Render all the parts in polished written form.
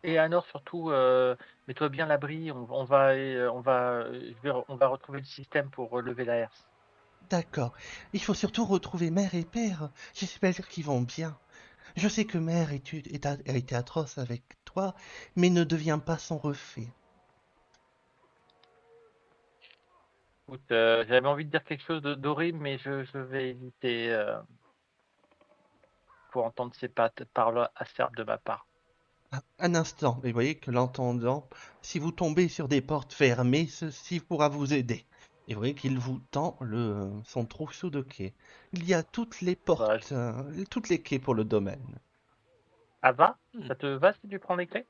et Anor surtout, mets-toi bien à l'abri, on va retrouver le système pour relever la herse. D'accord. Il faut surtout retrouver mère et père. J'espère qu'ils vont bien. Je sais que mère a été atroce avec toi, mais ne deviens pas son reflet. Écoute, j'avais envie de dire quelque chose d'horrible, mais je vais éviter pour entendre ces paroles acerbes de ma part. Un instant, et voyez que l'entendant, si vous tombez sur des portes fermées, ceci pourra vous aider. Et vous voyez qu'il vous tend son trousseau de quais. Il y a toutes les Bah, portes, toutes les quais pour le domaine. Ava, ça te va si tu prends les clés?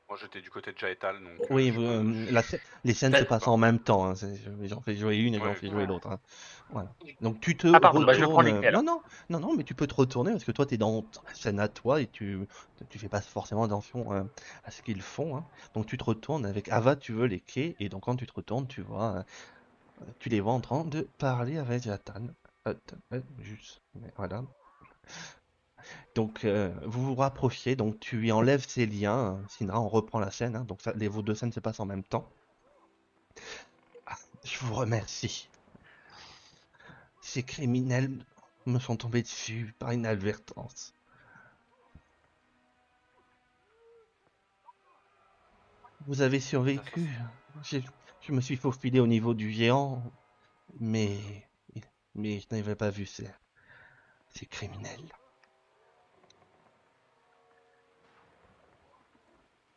Moi j'étais du côté de Jaetal, donc Oui, je peux. les scènes se Ben, passent en même temps, hein, j'en fais jouer une et j'en Ouais, fais jouer l'autre, hein. Voilà. Donc tu te ah pardon, bah je prends les retournes. clés Non, alors. non, non, non, mais tu peux te retourner parce que toi, tu es dans ta scène à toi et tu fais pas forcément attention à ce qu'ils font, hein. Donc tu te retournes avec Ava, tu veux les quais, et donc quand tu te retournes, tu les vois en train de parler avec Jatan. Juste, mais voilà. Donc vous vous rapprochez, donc tu lui enlèves ses liens. Sindra, on reprend la scène, hein, donc vos deux scènes se passent en même temps. Ah, je vous remercie. Ces criminels me sont tombés dessus par inadvertance. Vous avez les survécu. assassins. J'ai- Je me suis faufilé au niveau du géant, mais, mais je n'avais pas vu ces criminels.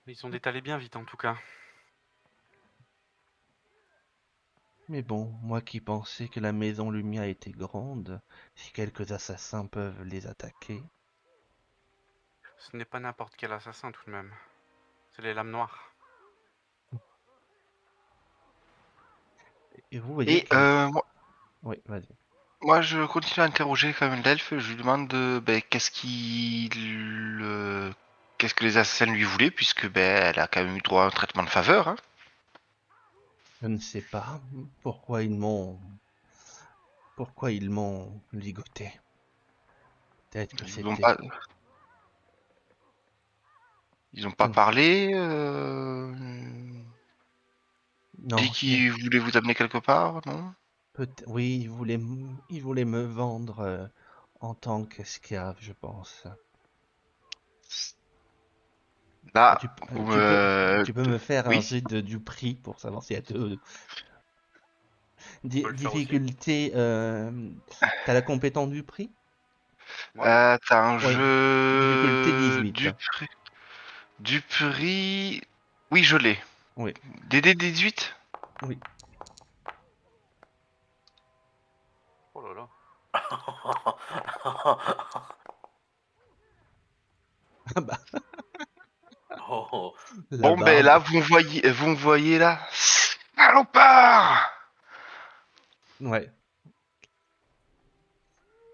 Ils ont détalé bien vite en tout cas. Mais bon, moi qui pensais que la maison Lumia était grande, si quelques assassins peuvent les attaquer. Ce n'est pas n'importe quel assassin tout de même. C'est les lames noires. Et vous voyez Et que... Oui, vas-y. moi, je continue à interroger quand même l'elfe. Je lui demande qu'est-ce que les assassins lui voulaient, puisque elle a quand même eu droit à un traitement de faveur. Hein. Je ne sais pas pourquoi ils m'ont ligoté. Peut-être que Ils n'ont c'était... pas, ils ont Je pas ne sais. parlé. Dit Non, qu'ils voulaient vous amener quelque part, non? oui, il voulait me vendre en tant qu'esclave, je pense. Là, vous Tu peux, me... tu peux me faire un Oui. jet du prix pour savoir s'il y a On peut le faire aussi. difficulté. T'as la compétence du prix? Ouais. T'as un Oui. Difficulté jeu 18. du prix. Oui, je l'ai. Oui, DD 18. oui. Oh là là. Ah bah, Oh, la Bon, ben là, barbe. vous me voyez là. Salopard! Ouais.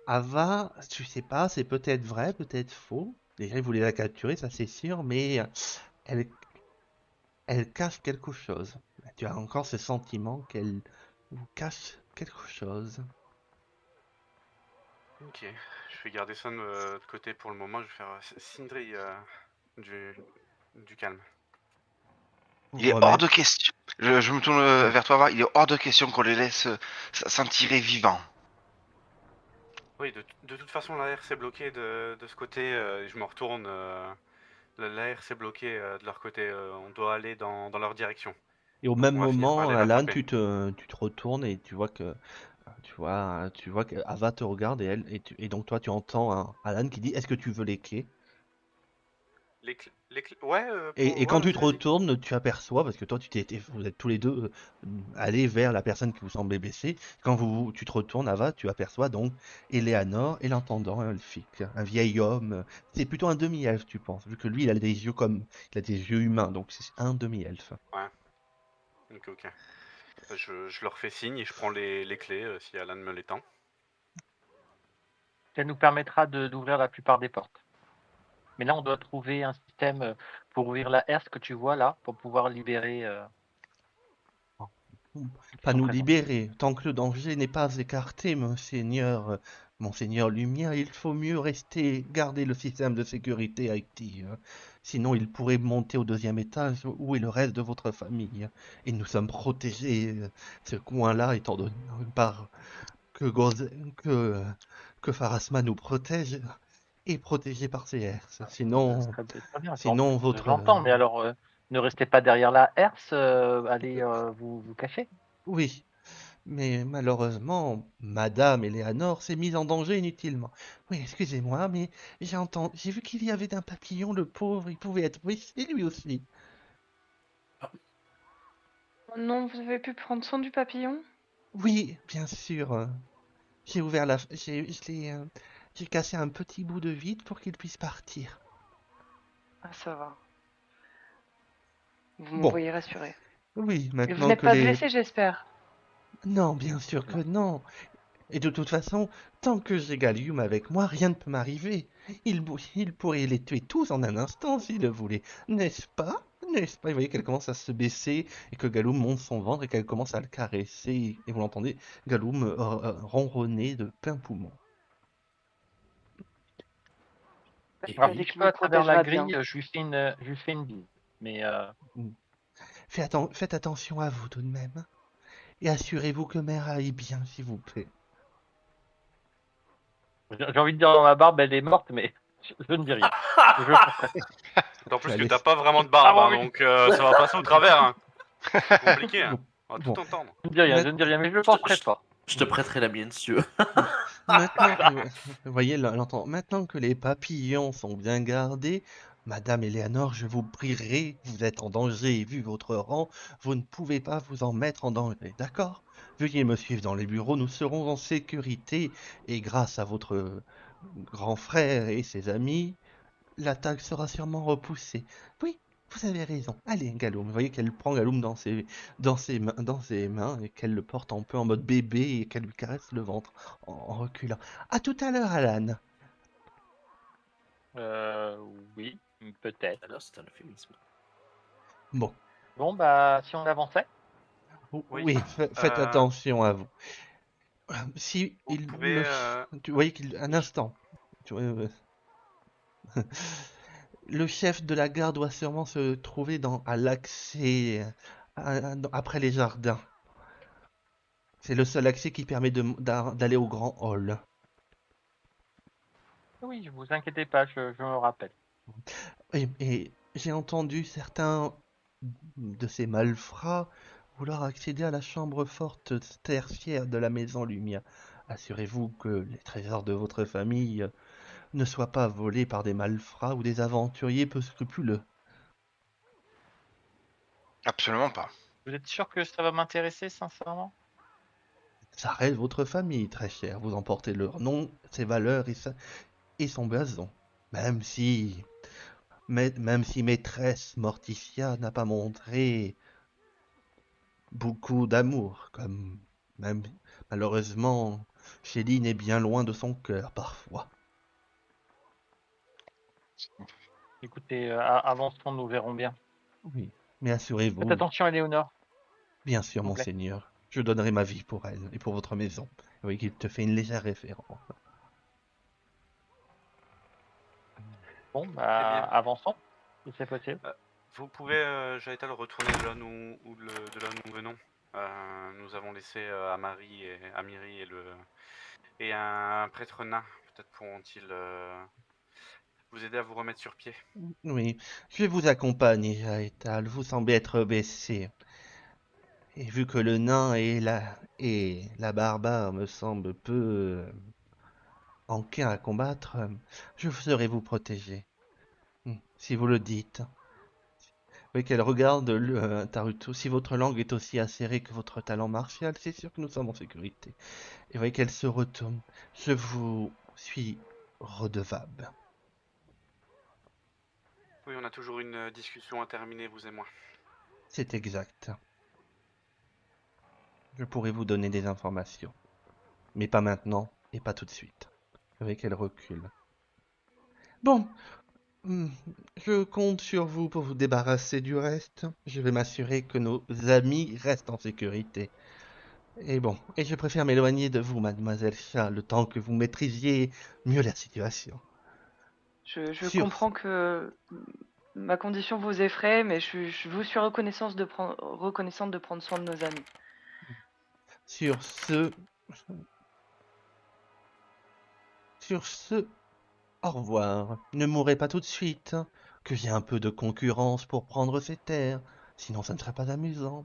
Ava, tu sais pas, c'est peut-être vrai, peut-être faux. Déjà, il voulait la capturer, ça c'est sûr, mais elle, elle cache quelque chose. Tu as encore ce sentiment qu'elle vous cache quelque chose. Ok. Je vais garder ça de côté pour le moment. Je vais faire Sindri du, du calme. Vous Il est hors remettre. de question. Je me tourne Oui. vers toi, Ava. Il est hors de question qu'on les laisse s'en tirer vivants. Oui, de toute façon, l'AR s'est bloqué de ce côté. Je me retourne. L'AR s'est bloqué de leur côté. On doit aller dans leur direction. Et au Donc même on va finir par moment, les Alan, rattraper. tu te retournes et tu vois que Ava te regarde et donc toi tu entends Alan qui dit est-ce que tu veux les clés? Ouais, Et quand tu te vas-y, vas-y. retournes, tu aperçois parce que toi vous êtes tous les deux allés vers la personne qui vous semblait blessée. Quand tu te retournes, Ava, tu aperçois donc Eleanor et l'intendant elfique, un vieil homme. C'est plutôt un demi-elfe, tu penses, vu que lui il a des yeux humains, donc c'est un demi-elfe. Ouais, ok, ok. Je leur fais signe et je prends les clés si Alan me les tend. ça nous permettra d'ouvrir la plupart des portes. Mais là, on doit trouver un système pour ouvrir la herse que tu vois là, pour pouvoir libérer ceux qui Pas sont nous présents. libérer, tant que le danger n'est pas écarté, monseigneur. Monseigneur Lumière, il faut mieux garder le système de sécurité actif. Sinon, il pourrait monter au 2e étage où est le reste de votre famille. Et nous sommes protégés, ce coin-là, étant donné par que, que Pharasma nous protège, est protégé par CRS. Sinon, Très bien, sinon j'entends, mais alors ne restez pas derrière la herse, allez vous cacher. oui. Mais malheureusement, Madame Eleanor s'est mise en danger inutilement. Oui, excusez-moi, mais j'ai vu qu'il y avait un papillon, le pauvre, il pouvait être blessé lui aussi. Oh non, vous avez pu prendre soin du papillon? Oui, bien sûr. J'ai ouvert la, j'ai cassé un petit bout de vitre pour qu'il puisse partir. Ah, ça va. Vous Bon, m'envoyez rassuré. oui, Et vous maintenant n'êtes que pas les... blessé, j'espère? Non, bien sûr que non. Et de toute façon, tant que j'ai Gallium avec moi, rien ne peut m'arriver. Il pourrait les tuer tous en un instant s'il le voulait. N'est-ce pas? N'est-ce pas? Et vous voyez qu'elle commence à se baisser et que Galloum monte son ventre et qu'elle commence à le caresser. Et vous l'entendez, Galloum ronronner de plein poumon. Je Alors lui ai si dit je qu'il peux vous à travers la protégera bien. grille, je lui fais une bise. Mais Faites attention à vous tout de même. Et assurez-vous que Mère aille bien, s'il vous plaît. j'ai envie de dire dans ma barbe, elle est morte, mais je ne dis rien. Je passerai. En plus que Allez. t'as pas vraiment de barbe, Ah hein, oui. donc ça va passer au travers. Hein. C'est compliqué, hein. On va Bon, tout entendre. Je ne dis rien, ma- je ne dis rien, mais je ne Je te- penserai pas. Je te prêterai la mienne si tu veux. Maintenant, vous voyez, maintenant que les papillons sont bien gardés, Madame Eleanor, je vous prierai, vous êtes en danger, vu votre rang, vous ne pouvez pas vous en mettre en danger, d'accord? Veuillez me suivre dans les bureaux, nous serons en sécurité, et grâce à votre grand frère et ses amis, l'attaque sera sûrement repoussée. Oui, vous avez raison. Allez, Galoum. Vous voyez qu'elle prend Galoum dans ses mains et qu'elle le porte un peu en mode bébé et qu'elle lui caresse le ventre en reculant. À tout à l'heure, Alan. Oui, peut-être. Alors, c'est un euphémisme. Bon, Bon, bah, si on avançait. oui, faites Euh, attention à vous. Si Vous pouvez... tu voyez un instant. Tu vois, le chef de la gare doit sûrement se trouver à l'accès après les jardins. C'est le seul accès qui permet d'aller au grand hall. Oui, vous inquiétez pas, je me rappelle. Et j'ai entendu certains de ces malfrats vouloir accéder à la chambre forte tertiaire de la maison Lumière. Assurez-vous que les trésors de votre famille ne soient pas volés par des malfrats ou des aventuriers peu scrupuleux. Absolument pas. Vous êtes sûr que ça va m'intéresser, sincèrement? Ça reste votre famille, très cher. Vous emportez leur nom, ses valeurs et son blason. Même si, même si maîtresse Morticia n'a pas montré beaucoup d'amour, comme même malheureusement, Chéline est bien loin de son cœur parfois. Écoutez, avançons, nous verrons bien. Oui, mais Faites assurez-vous, attention, Éléonore. bien sûr, S'il vous plaît. monseigneur, je donnerai ma vie pour elle et pour votre maison. Oui, qu'il te fait une légère référence. Bon, bah, Eh bien. avançons, si c'est possible. Vous pouvez, Jaetal, retourner de là de là où nous venons. Nous avons laissé Amiri et un prêtre nain. Peut-être pourront-ils vous aider à vous remettre sur pied. Oui, je vais vous accompagner, Jaetal. Vous semblez être blessé. Et vu que le nain et la barbare me semblent peu enclins à combattre, je saurai vous protéger. Si vous le dites. Oui, qu'elle regarde Taruto. Si votre langue est aussi acérée que votre talent martial, c'est sûr que nous sommes en sécurité. Et vous voyez qu'elle se retourne. Je vous suis redevable. Oui, on a toujours une discussion à terminer, vous et moi. C'est exact. Je pourrais vous donner des informations. Mais pas maintenant et pas tout de suite. Vous voyez qu'elle recule. Bon, je compte sur vous pour vous débarrasser du reste. Je vais m'assurer que nos amis restent en sécurité. Et bon, et je préfère m'éloigner de vous, mademoiselle Chat, le temps que vous maîtrisiez mieux la situation. Je Sur, comprends que ma condition vous effraie, mais je vous suis reconnaissante de prendre soin de nos amis. sur ce, au revoir. Ne mourrez pas tout de suite, hein, que j'ai un peu de concurrence pour prendre ces terres, sinon ça ne serait pas amusant.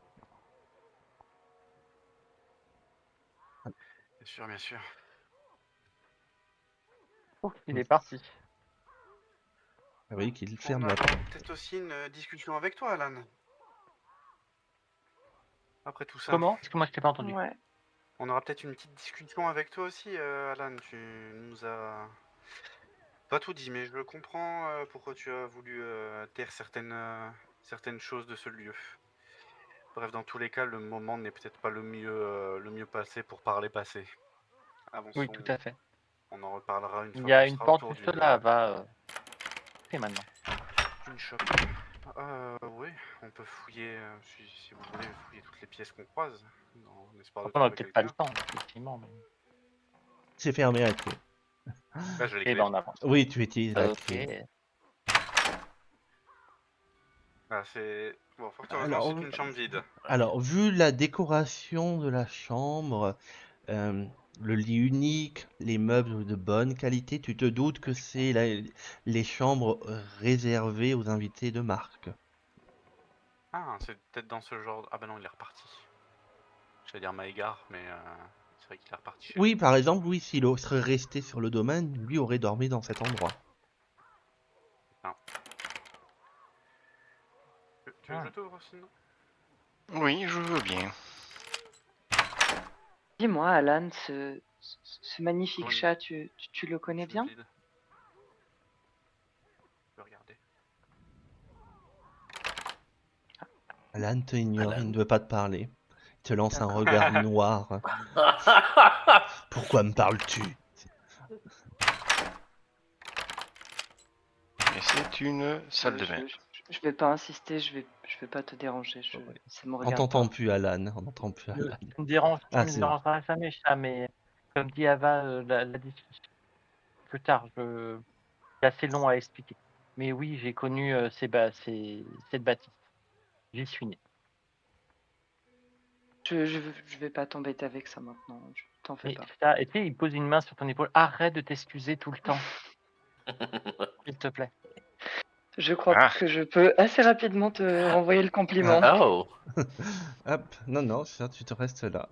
Bien sûr, bien sûr. Ouf, il est parti. Vous voyez qu'il On ferme a la porte. peut-être aussi une discussion avec toi, Alan. Après tout ça. Comment? Parce que moi je t'ai pas entendu. Ouais. On aura peut-être une petite discussion avec toi aussi, Alan. Tu nous as pas tout dit, mais je comprends pourquoi tu as voulu taire certaines choses de ce lieu. Bref, dans tous les cas, le moment n'est peut-être pas le mieux passé pour parler passé. Avançons. Oui, tout à fait. On en reparlera une Il fois y a qu'on une sera porte autour juste là, va. Et maintenant. d'une shop. Oui, on peut fouiller, si vous voulez, fouiller toutes les pièces qu'on croise, en espoir de Après, on n'a trouver peut-être pas le quelqu'un. temps, effectivement. Mais... C'est fermé à clé. Là, je l'ai Et clé. ben on avance. Oui, tu utilises la Ok. clé. Ah, c'est... Bon, fort heureusement, Alors, c'est une chambre vide. alors, vu la décoration de la chambre, le lit unique, les meubles de bonne qualité, tu te doutes que c'est les chambres réservées aux invités de marque. Ah, c'est peut-être dans ce genre... Ah bah non, il est reparti. J'allais dire Maëgar, mais c'est vrai qu'il est reparti chez Oui, lui. par exemple, oui, s'il serait resté sur le domaine, lui aurait dormi dans cet endroit. Tu veux que je t'ouvre, sinon? Oui, je veux bien. Dis-moi, Alan, ce magnifique Oui. chat, tu le connais bien? Vide. Je peux regarder. Alan te ignore, Alan. il ne veut pas te parler. Il te lance un regard noir. Pourquoi me parles-tu? Et c'est une salle de bain. Je vais pas insister, je vais pas te déranger. Ça me On regarde t'entend pas. plus, Alan. On n'entend plus, Alan. Tu me déranges, tu Ah, me c'est dérangeras jamais, chat, mais comme dit Ava, la discussion plus tard, c'est assez long à expliquer. Mais oui, j'ai connu cette bâtisse. J'y suis né. Je vais pas t'embêter avec ça maintenant. T'en fais Et pas. ça, et tu sais, il pose une main sur ton épaule. Arrête de t'excuser tout le temps, s'il te plaît. Je crois Ah. que je peux assez rapidement te renvoyer le compliment. Oh. Hop, non, ça, tu te restes là.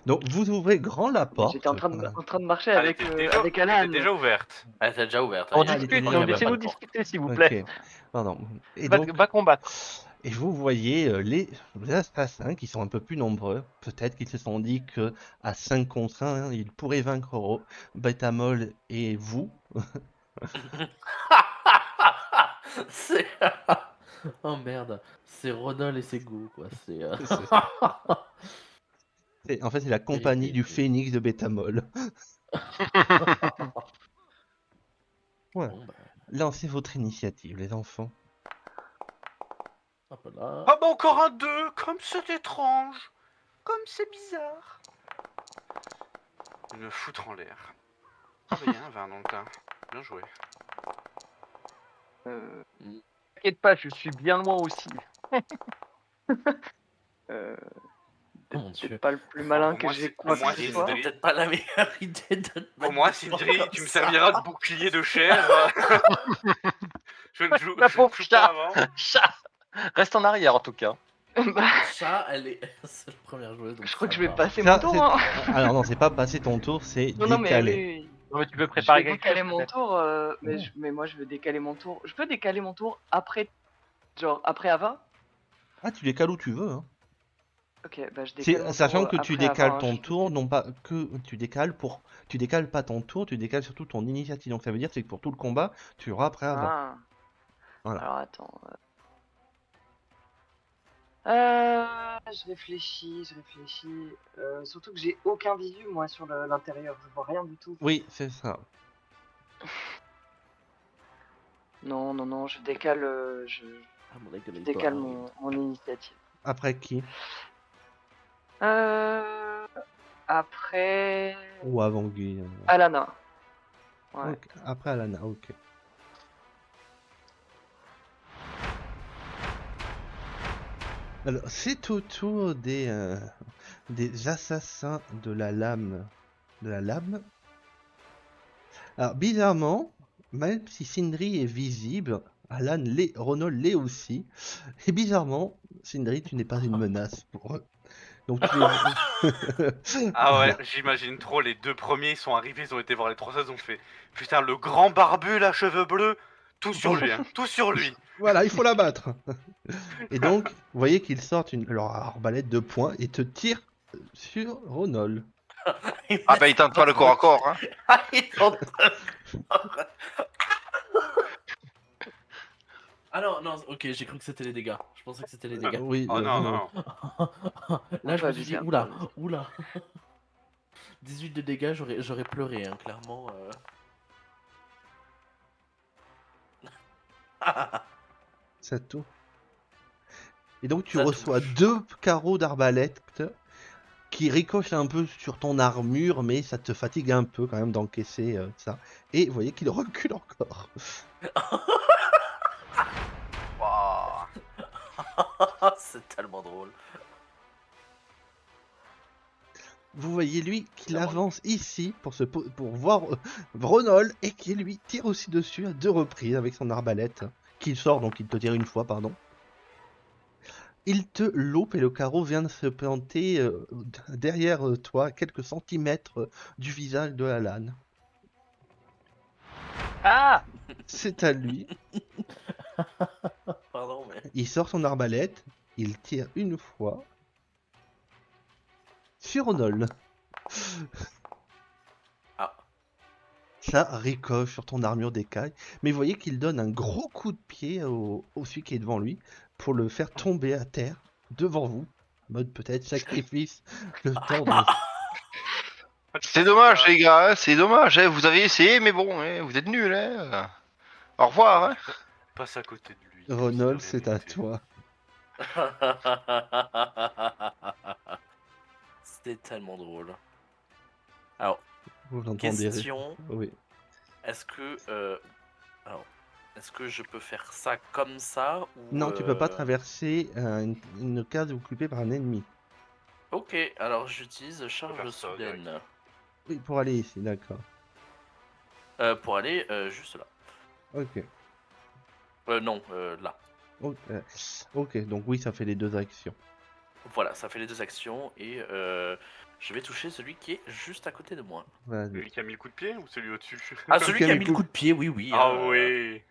Donc, vous ouvrez grand la porte. J'étais en train de marcher Elle avec, était déjà, avec elle Alan. était déjà ouverte. Elle était déjà ouverte. On Il y a- discute, il y a pas de laissez-nous porte. discuter, s'il vous plaît. Ok, pardon. Et Va, donc, va combattre. et vous voyez les assassins qui sont un peu plus nombreux. Peut-être qu'ils se sont dit que à 5 contre 1, ils pourraient vaincre Betamol et vous. C'est... Oh merde. C'est Rodol et ses goûts, quoi. C'est... En fait, c'est la compagnie du Phénix de Betamol. Voilà. Bon, bah, Lancez votre initiative, les enfants. hop là. Ah bah encore un 2. Comme c'est étrange. Comme c'est bizarre. Me foutre en l'air. Ah bah il y a un 20 dans le tas. Bien joué. T'inquiète pas, je suis bien loin aussi. Oh mon Dieu. C'est pas le plus malin Au que moins, j'ai c'est- quoi au moins, que ce c'est soit. Sindri. Peut-être pas la meilleure idée de te Au mettre moins, des Sindri, comme tu me ça. serviras de bouclier de chair. Je ne joue, La je ne pauvre joue chat. pas avant. Chat, reste en arrière en tout cas. Bah, Chat, elle est... C'est la première joueuse. Donc je crois ça que je vais va. passer Ça, mon tour. Hein. Alors non, c'est pas passer ton tour, c'est Non, non, mais décaler. oui. Non, mais tu peux Je préparer vais quelque décaler chose. mon peut-être. tour, Non. mais moi je veux décaler mon tour. Je peux décaler mon tour après, genre après Ava? Ah, tu décales où tu veux, hein. Ok, bah je décale mon Sachant tour que tu après Ava, décales hein, ton je tour, vous non pas que tu décales pas ton tour, tu décales surtout ton initiative. Donc ça veut dire c'est que pour tout le combat, tu auras après avant. Ah. Voilà. Alors attends. Je réfléchis. Surtout que j'ai aucun visu moi sur l'intérieur, je vois rien du tout. Oui, c'est ça. Non, je décale, je Ah, mon Dieu, décale mon initiative. Après qui? après Ou avant Guy. Alana. Ouais. Ok, après Alana, ok. Alors, c'est au tour des assassins de la lame. De la lame. Alors, bizarrement, même si Sindri est visible, Alan l'est, Ronald l'est aussi. Et bizarrement, Sindri, tu n'es pas une menace pour eux. Donc tu les... Ah ouais, Voilà. j'imagine trop, les deux premiers, ils sont arrivés, ils ont été voir les 3 ils ont fait putain, le grand barbu, là, cheveux bleus, tout sur lui, hein, tout sur lui. Voilà, il faut la battre. Et donc, vous voyez qu'ils sortent leur arbalète de poing et te tirent sur Ronald. Ah bah il tente pas le corps à corps, hein. Ah, il tente pas le corps. Ah non, non, ok, j'ai cru que c'était les dégâts. Je pensais que c'était les dégâts. Oui, Oh non, non, non. Là, je Pas me suis dit, bien, oula, pas bien. oula. 18 de dégâts, j'aurais pleuré, hein, clairement. c'est tout. Et donc tu Ça reçois touche. 2 carreaux d'arbalète qui ricochent un peu sur ton armure, mais ça te fatigue un peu quand même d'encaisser ça. Et vous voyez qu'il recule encore. Waouh. C'est tellement drôle. Vous voyez lui qu'il Clairement. avance ici pour voir Ronald et qui lui tire aussi dessus à 2 reprises avec son arbalète. Qu'il sort, donc il te tire une fois, pardon. Il te loupe et le carreau vient de se planter derrière toi, à quelques centimètres du visage de Alan. Ah! C'est à lui. Pardon, mais. Il sort son arbalète, il tire une fois sur Ronald. Ah. Ça ricoche sur ton armure d'écaille, mais vous voyez qu'il donne un gros coup de pied au celui qui est devant lui pour le faire tomber à terre devant vous. Mode peut-être sacrifice, le temps de... C'est dommage les gars, hein, c'est dommage, hein. Vous avez essayé mais bon, hein, vous êtes nuls, hein. Au revoir, hein. Passe à côté de lui. Ronald, s'il c'est aurait à été. toi. C'était tellement drôle. Alors, Vous l'entendez. question, Oui. est-ce que est-ce que je peux faire ça comme ça ou Non, tu peux pas traverser une case occupée par un ennemi. Ok, alors j'utilise charge faire ça, soudaine Oui, pour aller ici, d'accord. pour aller juste là. Ok. Non, là. Ok, donc oui, ça fait les 2 actions. Voilà, ça fait les 2 actions et je vais toucher celui qui est juste à côté de moi. Vas-y. Celui qui a mis le coup de pied ou celui au-dessus? Ah, celui qui a mis le coup de pied, oui, oui. Ah hein, oui.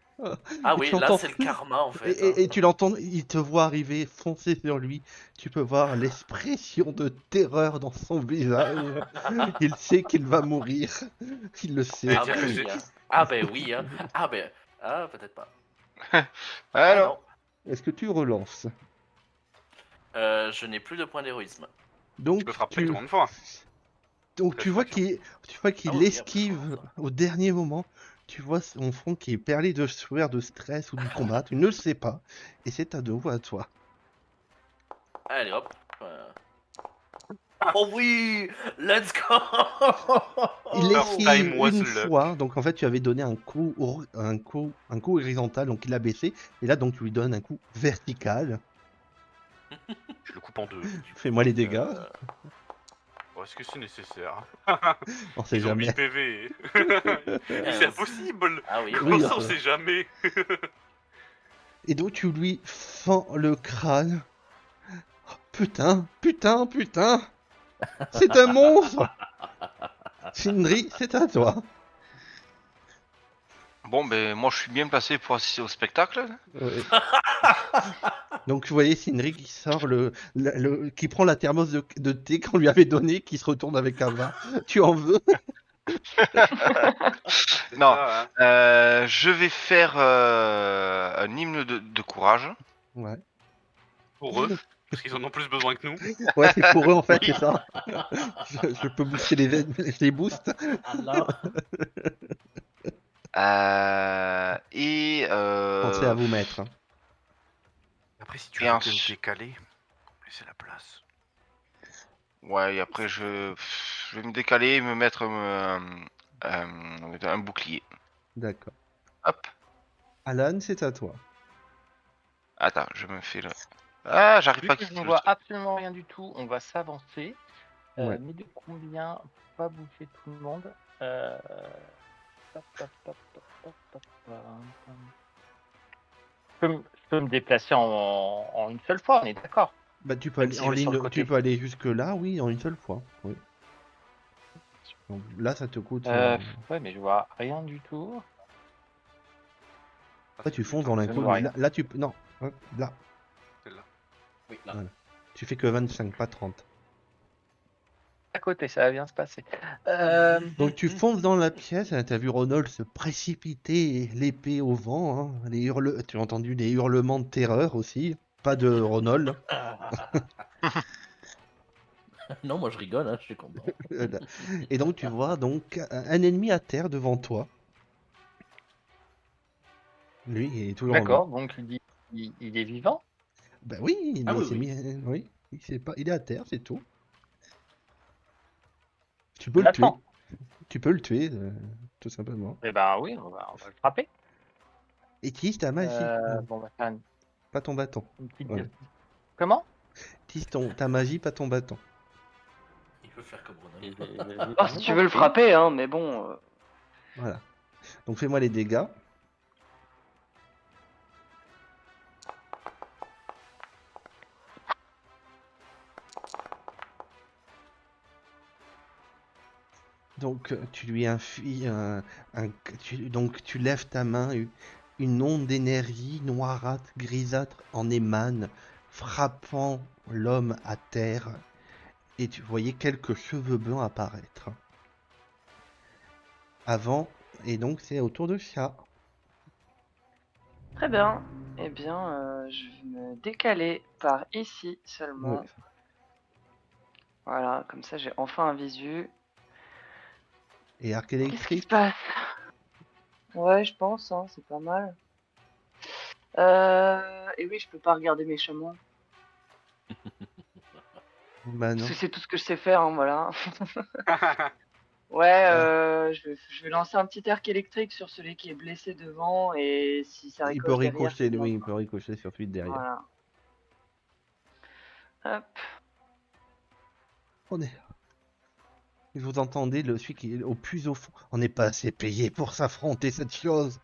Ah Et oui, tu là entends- c'est le karma en fait. Et tu l'entends, il te voit arriver, foncer sur lui. Tu peux voir l'expression de terreur dans son visage. Il sait qu'il va mourir. Il le sait. Ah dire bah que oui, j'ai- hein. Ah bah oui, hein. Ah bah... Ah, peut-être pas. Alors, Est-ce que tu relances? Je n'ai plus de points d'héroïsme. Donc Tu peux frapper tout le monde fois. Donc tu vois qu'il Ah oui, esquive après, au dernier moment. Tu vois son front qui est perlé de sueur, de stress ou du combat. Tu ne le sais pas. Et c'est à nouveau à toi. Allez hop. Oh oui, let's go. Il First time esquive was une luck. fois. Donc en fait, tu avais donné un coup horizontal. Donc il a baissé. Et là, donc tu lui donnes un coup vertical. Je le coupe en 2. Fais-moi les dégâts. Oh, est-ce que c'est nécessaire? On sait Ils ont 8 jamais. PV. C'est impossible. Ah oui, Oui, ça, on enfin. sait jamais. Et donc tu lui fends le crâne. Oh, putain. C'est un monstre. Sindri, c'est à toi. bon ben moi je suis bien placé pour assister au spectacle. Ouais. Donc vous voyez Sindri qui sort qui prend la thermos de thé qu'on lui avait donné, qui se retourne avec Ava. Tu en veux? C'est Non. ça, hein. Je vais faire un hymne de courage. Ouais. Pour eux. Parce qu'ils en ont plus besoin que nous. Ouais, c'est pour eux en fait, Oui. c'est ça. Je peux booster les boosts. Alors, Et Pensez à vous mettre. hein. Après, si tu Et veux un te ch- décaler, laissez la place. Ouais, et après je vais me décaler et me mettre un bouclier. D'accord. Hop. Alan, c'est à toi. Attends, je me fais le... Ah, j'arrive Vu pas à que je ne quitter le vois truc. absolument rien du tout, on va s'avancer. Ouais. Mais de combien pour pas bouffer tout le monde Pop, pop, pop, pop, pop, pop, pom. Je peux me déplacer en une seule fois, on est d'accord. Bah, tu peux Même aller si en je vais sur le ligne, tu côté. peux aller jusque là, oui, en une seule fois. Oui. Donc là, ça te coûte. Ouais, mais je vois rien du tout. Là, tu fonces dans Je ne l'inconnu. vois rien. Là, tu peux. Non, hein, là. C'est là. Oui, là. Voilà. Tu fais que 25, pas 30. À côté, ça va bien se passer. Donc tu fonces dans la pièce, hein, t'as vu Ronald se précipiter, l'épée au vent, hein, tu as entendu des hurlements de terreur aussi, pas de Ronald. Non, moi je rigole, hein, je suis content. Et donc tu vois donc un ennemi à terre devant toi. Lui, il est toujours en vie. D'accord, donc il est vivant. Bah oui, Ah oui, s'est oui. mis, oui, il est à terre, c'est tout. Tu Je peux le tuer, l'attends. tout simplement. Eh ben oui, on va le frapper. Utilise ta magie, Bon, on va faire pas ton bâton. une petite. Voilà. Comment Utilise ta magie, pas ton bâton. Il veut faire comme Et Ronald. Oh, si tu veux le frapper, hein, mais bon. Voilà. Donc fais-moi les dégâts. Donc tu lui infuis donc tu lèves ta main, une onde d'énergie noirâtre, grisâtre en émane, frappant l'homme à terre, et tu voyais quelques cheveux blancs apparaître. Avant, et donc c'est au tour de chat. Très bien. Eh bien, je vais me décaler par ici seulement. Ouais. Voilà, comme ça j'ai enfin un visu. Et arc Qu'est-ce qui se électrique. passe? Ouais, je pense, hein, c'est pas mal. Et oui, je peux pas regarder mes chamois. Bah Parce non. que c'est tout ce que je sais faire, hein, voilà. Ouais, je vais lancer un petit arc électrique sur celui qui est blessé devant et si ça Il peut ricoche derrière, ricocher, c'est bien. oui, il peut ricocher sur celui de derrière. Voilà. Hop. On est... Vous entendez celui qui est au plus au fond. On n'est pas assez payé pour s'affronter cette chose.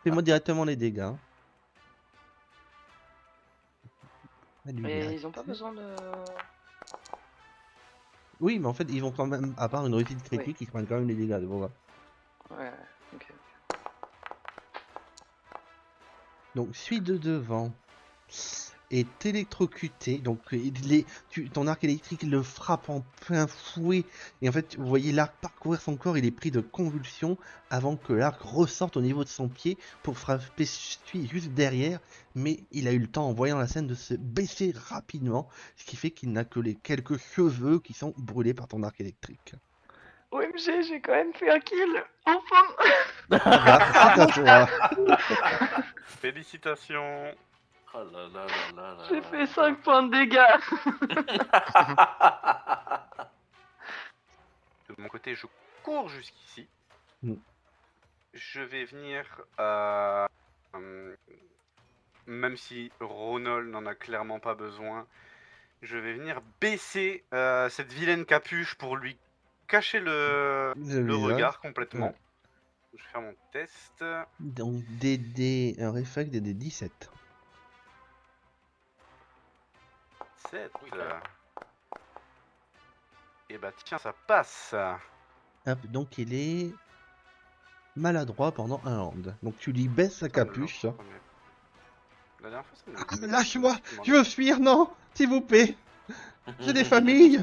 Fais-moi directement les dégâts. Hein. Lui, Et ils ont pas besoin de. Oui, mais en fait, ils vont quand même, à part une réussite critique, ils prennent quand même les dégâts de voir. Ouais, ok. Donc, celui de devant est électrocuté. Donc, ton arc électrique le frappe en plein fouet. Et en fait, vous voyez l'arc parcourir son corps. Il est pris de convulsions avant que l'arc ressorte au niveau de son pied pour frapper celui juste derrière. Mais il a eu le temps, en voyant la scène, de se baisser rapidement. Ce qui fait qu'il n'a que les quelques cheveux qui sont brûlés par ton arc électrique. OMG, j'ai quand même fait un kill. Enfin. Ava, c'est à toi. Félicitations. Oh là là là là là J'ai là fait là. 5 points de dégâts. De mon côté, je cours jusqu'ici. Mm. Je vais venir, même si Ronald n'en a clairement pas besoin, je vais venir baisser cette vilaine capuche pour lui cacher le visage. regard complètement. Ouais. Je vais faire mon test. Donc, un réflexe des 17. 7. Oui, quand même. Et bah tiens, ça passe. Hop, donc il est maladroit pendant un round. Donc tu lui baisses sa capuche. La dernière fois, ça me Ah, l'avait lâche-moi, automatiquement. je veux fuir, non, s'il vous plaît. J'ai des familles.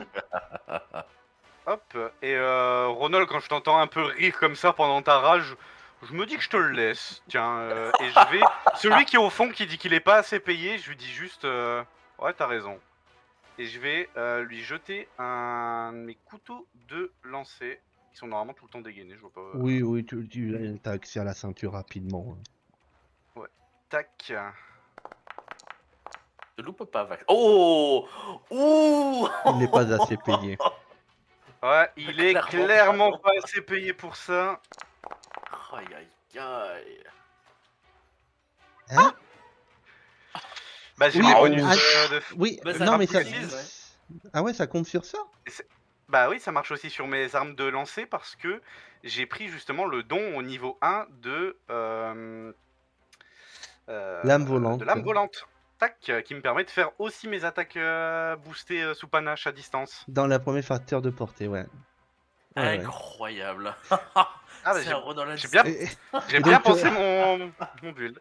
Hop, et Ronald, quand je t'entends un peu rire comme ça pendant ta rage, je me dis que je te le laisse, tiens, et je vais... Celui qui est au fond, qui dit qu'il est pas assez payé, je lui dis juste, ouais, t'as raison. Et je vais lui jeter un de mes couteaux de lancer, qui sont normalement tout le temps dégainés, je vois pas... Oui, tu as accès à la ceinture rapidement. Ouais, tac. Ne loupe pas, Vax. Oh. Ouh. Il n'est pas assez payé. Ouais, il est Clairement clairement pas, pas assez payé pour ça. Aïe aïe aïe. Hein? Bah j'ai Oui, mes ah, bonus ah, de... oui, Mais ça non, compte mais ça. aussi, ouais. Ah ouais, ça compte sur ça? Bah oui, ça marche aussi sur mes armes de lancer parce que j'ai pris justement le don au niveau 1 de... Lame volante. de lame volante. Tac, qui me permet de faire aussi mes attaques boostées sous panache à distance. Dans la première facteur de portée, ouais. Ouais, ouais. Incroyable. Ah bah C'est un Ronald j'ai bien, Et j'ai et bien donc, pensé mon build.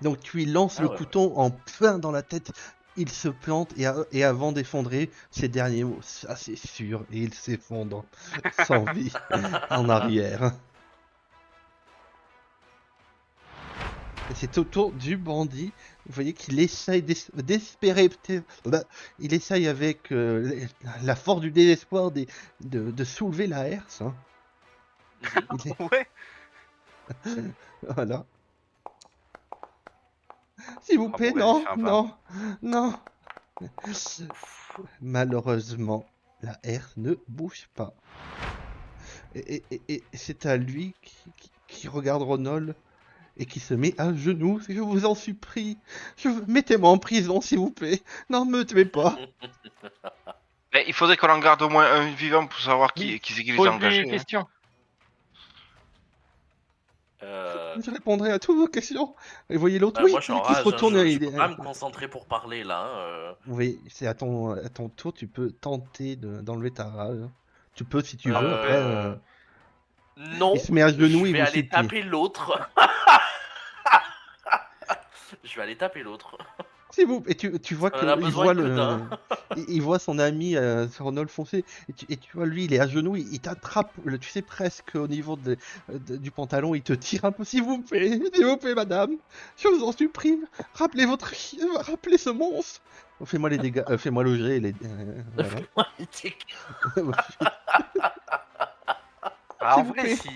donc tu lui lances Ah le ouais, couteau en plein dans la tête. Il se plante et avant d'effondrer ses derniers mots, ça c'est sûr, et il s'effondre sans vie en arrière. Et c'est au tour du bandit. Vous voyez qu'il essaye d'espérer, bah, il essaye avec la force du désespoir de soulever la herse. Hein. Il est- Ouais. Voilà. S'il vous Ah plaît, bon, vas-y, non, fais un 20. non, non. Malheureusement, la herse ne bouge pas. Et c'est à lui qui regarde Ronald et qui se met à genoux. Je vous en supplie. Mettez-moi en prison, s'il vous plaît. Non, me tuez pas. Eh, il faudrait qu'on en garde au moins un vivant pour savoir qui Oui, c'est qui les a pose engagés. des hein. questions. Je répondrai à toutes vos questions. Et voyez l'autre, oui, moi je suis en qui se rage, hein, retourne. je peux pas me concentrer pour parler là. Oui, c'est à ton tour, tu peux tenter d'enlever ta rage. Tu peux si tu veux, Euh, après. Non, Il se met à genoux, je il vais vous aller supplie. taper l'autre. Je vais aller taper l'autre. Et tu vois Ça en a qu'il besoin voit que d'un. il voit son ami Ronald foncer et tu vois lui il est à genoux, il t'attrape, tu sais presque au niveau du pantalon, il te tire un peu s'il vous plaît, madame, je vous en supplie, rappelez ce monstre. Fais-moi les dégâts, fais-moi le jet, voilà. Ah, S'il en vous vrai, plaît, si.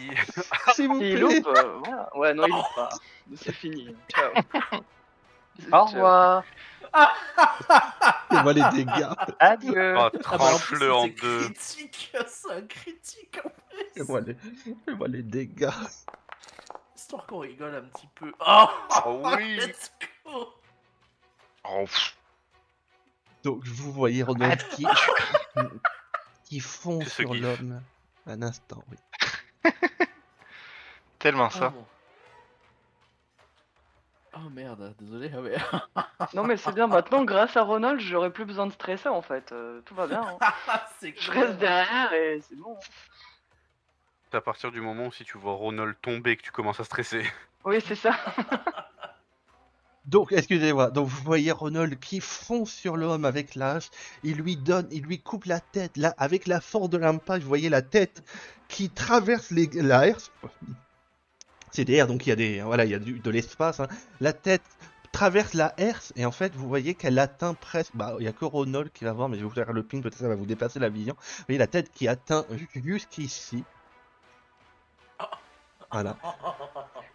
s'il vous S'il plaît. loupe, voilà. Ouais, non, il loupe pas. C'est fini. Ciao. Au revoir. Fais-moi les dégâts. Adieu. Oh, Ah bah en plus, tranche-le en c'est deux. critique, c'est un critique en plus. Fais-moi les dégâts. Histoire qu'on rigole un petit peu. Oh, Oh oui. let's go. Oh, pff, Donc vous voyez Ronald qui fond Que ce sur gif. l'homme. Un instant, oui. tellement Ah ça. bon. Oh merde, désolé. Ah ouais. Non, mais c'est bien. Maintenant, grâce à Ronald, j'aurais plus besoin de stresser en fait. Tout va bien. Hein. C'est Je clair. reste derrière et c'est bon. C'est à partir du moment où si tu vois Ronald tomber que tu commences à stresser. Oui, c'est ça. Donc, excusez-moi, donc vous voyez Ronald qui fonce sur l'homme avec l'âge, il lui coupe la tête, là, avec la force de l'impact, vous voyez la tête qui traverse la herse. C'est des airs, donc il y a de l'espace, hein. La tête traverse la herse, et en fait, vous voyez qu'elle atteint presque, il y a que Ronald qui va voir, mais je vais vous faire le ping, peut-être ça va vous dépasser la vision. Vous voyez la tête qui atteint jusqu'ici. Voilà.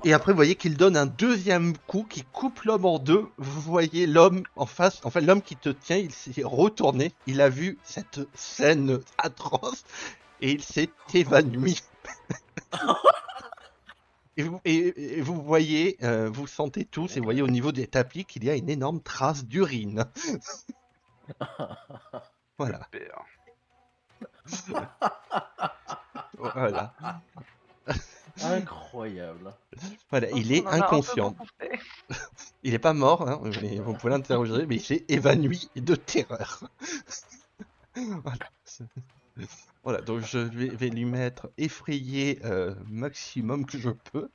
Et après, vous voyez qu'il donne un deuxième coup qui coupe l'homme en deux. Vous voyez l'homme en face, en fait, l'homme qui te tient, il s'est retourné. Il a vu cette scène atroce et il s'est évanoui. Et vous voyez, vous sentez tous, et vous voyez au niveau des tapis qu'il y a une énorme trace d'urine. Voilà. Super. Voilà. Incroyable. Voilà, il est On en a un peu inconscient. beaucoup fait. Il est pas mort, hein, mais vous pouvez l'interroger, mais il s'est évanoui de terreur. Voilà. Voilà, donc je vais lui mettre effrayé maximum que je peux.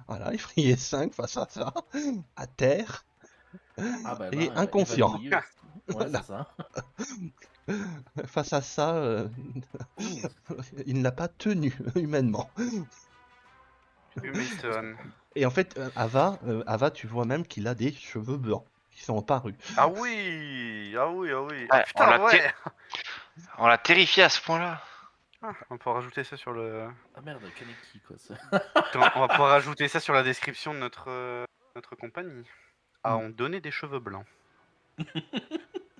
Voilà, effrayé 5 face à ça, à terre, Ah bah et là, inconscient. évanoui aussi. Ouais, Voilà. c'est ça. Face à ça, il ne l'a pas tenu humainement. Tu m'étonnes. Et en fait, Ava, tu vois même qu'il a des cheveux blancs qui sont apparus. Ah oui. Ah oui, ah oui. Ouais, Ah putain, on ouais. On l'a terrifié à ce point-là. Ah, on peut rajouter ça sur le... Ah merde, Kaneki quoi. Attends, on va pouvoir rajouter ça sur la description de notre compagnie. Ah, Mm. on donnait des cheveux blancs.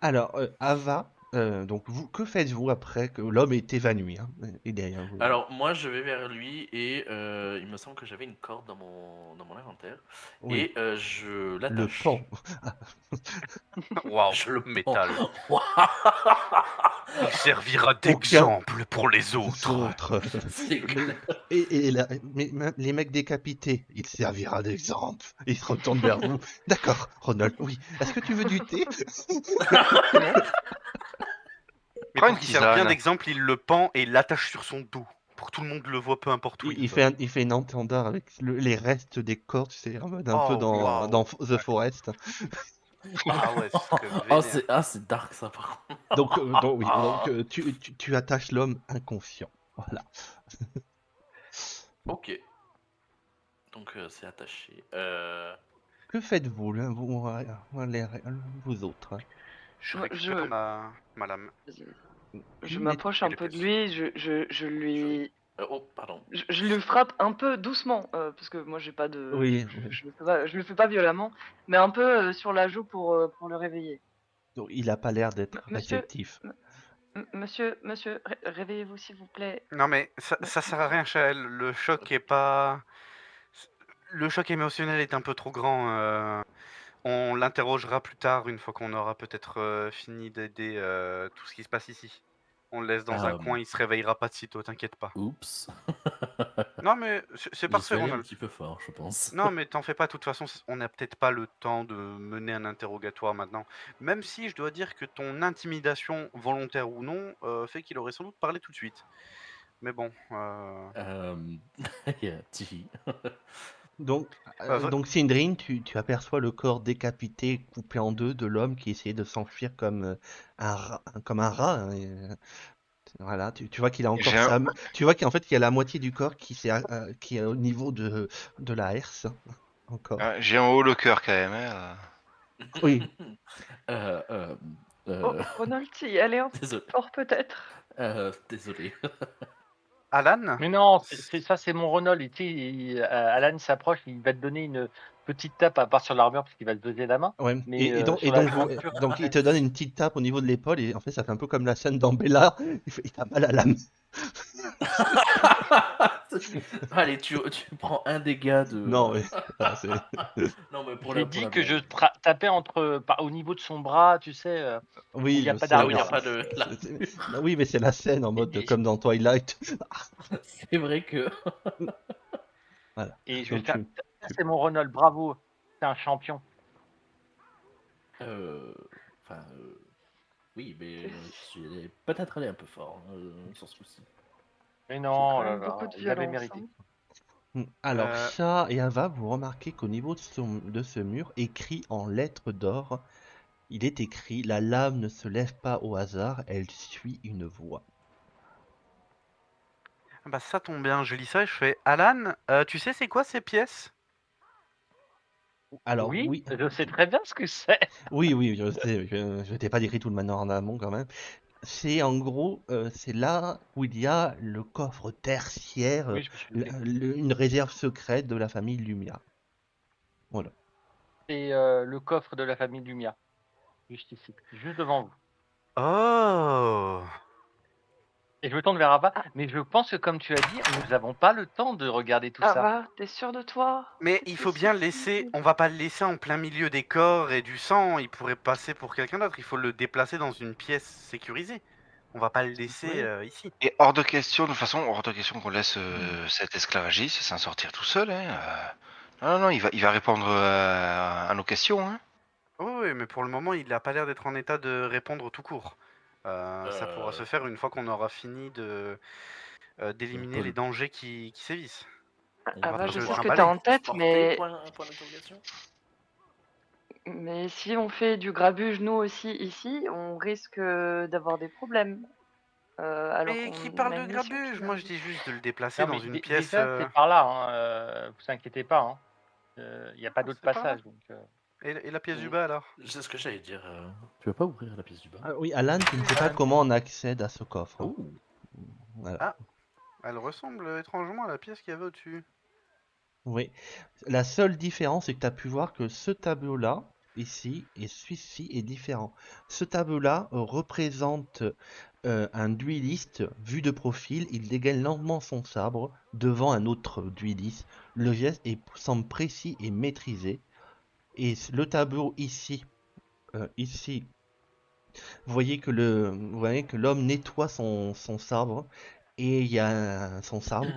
Alors, Ava, donc que faites-vous après que l'homme est évanoui hein, et derrière vous? Alors, moi, je vais vers lui et il me semble que j'avais une corde dans mon inventaire. Oui, Et je le l'attache. pan. Waouh, Je le métal. prends. Il servira Aucun- d'exemple pour les autres. Autres. C'est clair. Les mecs décapités, il servira d'exemple. Il se retourne vers vous. D'accord, Ronald, oui. Est-ce que tu veux du thé? Mais Prends pour une qu'il serve bien tisane. d'exemple, il le pend et il l'attache sur son dos. Pour que tout le monde le voit peu importe où il, Il va. fait une entendeur avec les restes des cordes, c'est en mode un peu Oh, waouh. dans The Forest. Ah ouais, ce serait Oh, vénère. c'est dark ça par contre. Donc tu attaches l'homme inconscient. Voilà. Ok. Donc c'est attaché. Que faites-vous, là, vous autres? Je Moi, récupère ma lame. Je Mais- m'approche et un les peu de pièces. lui, je lui... Oh, pardon. Je lui frappe un peu doucement, parce que moi j'ai pas de... Oui, je le fais pas violemment, mais un peu sur la joue pour le réveiller. donc, il a pas l'air d'être Monsieur, réceptif. monsieur, réveillez-vous s'il vous plaît. Non mais ça sert à rien, Chael. Le choc est pas... Le choc émotionnel est un peu trop grand. On l'interrogera plus tard, une fois qu'on aura peut-être fini d'aider tout ce qui se passe ici. On le laisse dans un coin, il se réveillera pas de sitôt, t'inquiète pas. Oups. Non mais c'est J'y parfait, suis allé un Ronald. petit peu fort, je pense. Non mais t'en fais pas, de toute façon, on n'a peut-être pas le temps de mener un interrogatoire maintenant. Même si je dois dire que ton intimidation, volontaire ou non, fait qu'il aurait sans doute parlé tout de suite. Mais bon, Tihi. Donc, vrai- donc Sindrine, tu aperçois le corps décapité, coupé en deux de l'homme qui essayait de s'enfuir comme comme un rat. Hein, voilà, tu vois qu'il a encore J'ai un- tu vois qu'en fait il y a la moitié du corps qui est au niveau de la herse encore. J'ai un haut le cœur quand même. Hein. Oui. Euh, euh, Oh, euh, Ronald, y aller un peu Désolé. fort peut-être. Désolé. Alan, Mais non, ça c'est mon Ronald. Et, tu sais, Alan s'approche, il va te donner une petite tape à part sur l'armure parce qu'il va te doser la main. Ouais. Mais Et donc, sur et la donc, pointure, donc il te donne une petite tape au niveau de l'épaule et en fait ça fait un peu comme la scène dans Bella. Il t'a mal à la main. Allez, tu prends un dégât de. Non, mais voilà, c'est- Non, mais pour j'ai la. dit que je tapais au niveau de son bras, tu sais, où oui, il n'y a je pas sais, Ah oui, il n'y d'armure. a pas de. Non, oui, mais c'est la scène en mode comme dans Twilight. C'est vrai que. Et je vais Donc, faire. Ça, c'est mon Ronald, bravo. C'est un champion. Enfin. Oui, mais je suis peut-être allé un peu fort sur ce coup-ci. Mais C'est non, quand là même là, beaucoup de il avait violence. mérité. Alors, Euh, Chat et Ava, vous remarquez qu'au niveau de ce mur, écrit en lettres d'or, il est écrit: la lame ne se lève pas au hasard, elle suit une voie. Bah ça tombe bien, je lis ça et je fais Alan, tu sais c'est quoi ces pièces? Alors, Oui, oui, je sais très bien ce que c'est. oui, je sais, je t'ai pas décrit tout le manoir en amont quand même. C'est en gros, c'est là où il y a le coffre tertiaire, Oui, je me suis douté. une réserve secrète de la famille Lumia. Voilà. C'est le coffre de la famille Lumia. Juste ici, juste devant vous. Oh! Et je me tourne vers Ava, mais je pense que comme tu as dit, nous n'avons pas le temps de regarder tout Ah ça. va, t'es sûr de toi? Mais C'est il faut bien le possible. laisser, on va pas le laisser en plein milieu des corps et du sang, il pourrait passer pour quelqu'un d'autre, il faut le déplacer dans une pièce sécurisée. On va pas le laisser ici. Et hors de question, de toute façon, hors de question qu'on laisse cet esclavagiste s'en sortir tout seul. Hein. Non, il va répondre à nos questions. Hein. Oui, mais pour le moment, il a pas l'air d'être en état de répondre tout court. Ça pourra se faire une fois qu'on aura fini d'éliminer peut les le- dangers qui sévissent. Ah va va, pas je se sais ce que trimballer. t'as en tête, Transporter, mais... point d'interrogation. Mais si on fait du grabuge nous aussi ici, on risque d'avoir des problèmes. Alors Mais qu'on qui a parle de une mission grabuge? qui Moi, va- je dis juste de le déplacer Non, dans mais une pièce. déjà, c'est par là, hein, vous inquiétez pas. Hein. Il n'y a pas d'autre c'est par là. passage. Donc, Et la pièce du Mhm. bas alors? C'est ce que j'allais dire. Tu veux pas ouvrir la pièce du bas? Ah oui, Alan, tu ne sais pas comment on accède à ce coffre. Hein. Oh. Voilà. Elle ressemble étrangement à la pièce qu'il y avait au-dessus. Oui. La seule différence, c'est que tu as pu voir que ce tableau-là, ici, et celui-ci est différent. Ce tableau-là représente un dueliste vu de profil. Il dégaine lentement son sabre devant un autre dueliste. Le geste semble précis et maîtrisé. Et le tableau ici, ici, vous voyez que l'homme nettoie son sabre et il y a son sabre.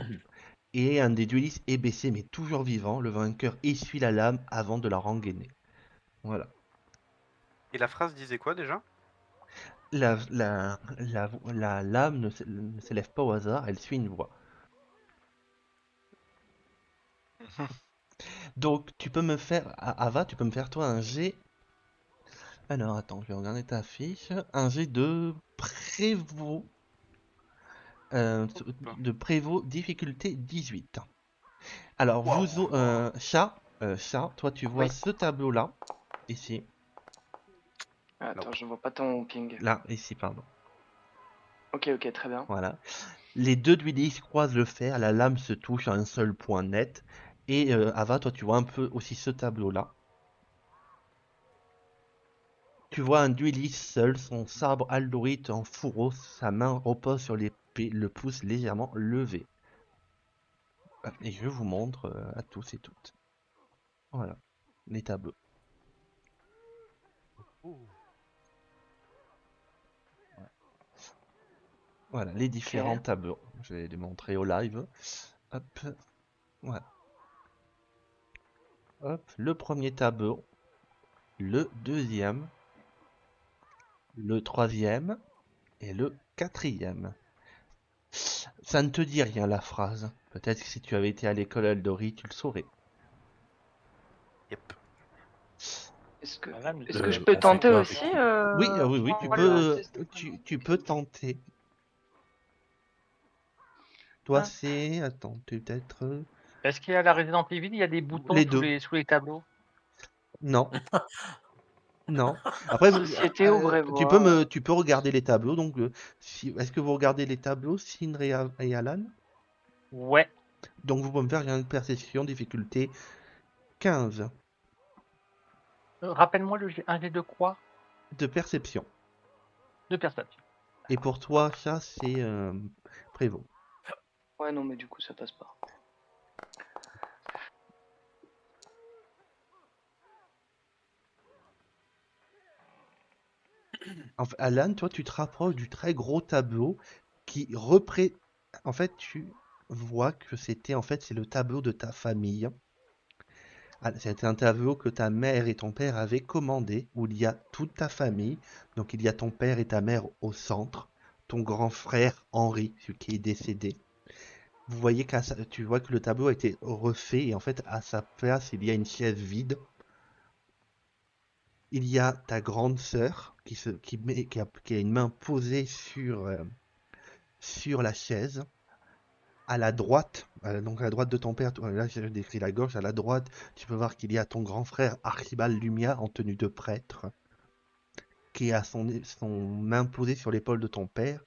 Et un des duellistes est baissé mais toujours vivant. Le vainqueur essuie la lame avant de la rengainer. Voilà. Et la phrase disait quoi déjà? La lame ne s'élève pas au hasard, elle suit une voie. Donc tu peux me faire, Ava, tu peux me faire toi un G. Alors attends, je vais regarder ta fiche. Un G de prévôt. De prévôt difficulté 18. Alors chat, toi tu vois Oui. ce tableau-là, ici, Attends, je vois pas ton ping. là, ici, pardon. Ok, très bien. Voilà. Les deux duellistes croisent le fer, la lame se touche à un seul point net. Et Ava, toi tu vois un peu aussi ce tableau-là. Tu vois un dueliste seul, son sabre aldorite en fourreau, sa main repose sur l'épée, le pouce légèrement levé. Et je vous montre à tous et toutes. Voilà, les tableaux. Voilà, les différents tableaux. Je vais les montrer au live. Hop, voilà. Hop, le premier tableau, le deuxième, le troisième et le quatrième. Ça ne te dit rien la phrase. Peut-être que si tu avais été à l'école Aldori, tu le saurais. Yep. Est-ce que, La lame, est-ce je- que je peux tenter Ouais, aussi Oui, oui, tu voilà, peux, tu peux tenter. Toi, Ah. c'est... Attends, tu peut-être... Est-ce qu'il y a la Resident Evil, il y a des boutons Les sous deux. sous les tableaux? Non, non. Après, Société ou vrai voix tu peux regarder les tableaux. Donc, est-ce que vous regardez les tableaux, Sindre et Alan? Ouais. Donc, vous pouvez me faire une perception difficulté 15 Rappelle-moi un jet de quoi? de perception. De perception. Et pour toi, ça, c'est Prévost. Ouais, non, mais du coup, ça passe pas. Enfin, Alan, toi, tu te rapproches du très gros tableau qui représente... En fait, tu vois que c'est le tableau de ta famille. C'était un tableau que ta mère et ton père avaient commandé, où il y a toute ta famille. Donc il y a ton père et ta mère au centre, ton grand frère Henri, celui qui est décédé. Tu vois que le tableau a été refait et en fait à sa place il y a une chaise vide. Il y a ta grande sœur qui a une main posée sur la chaise. À la droite, donc à la droite de ton père, là j'ai décrit la gauche, à la droite, tu peux voir qu'il y a ton grand frère Archibald Lumia en tenue de prêtre, qui a son main posée sur l'épaule de ton père,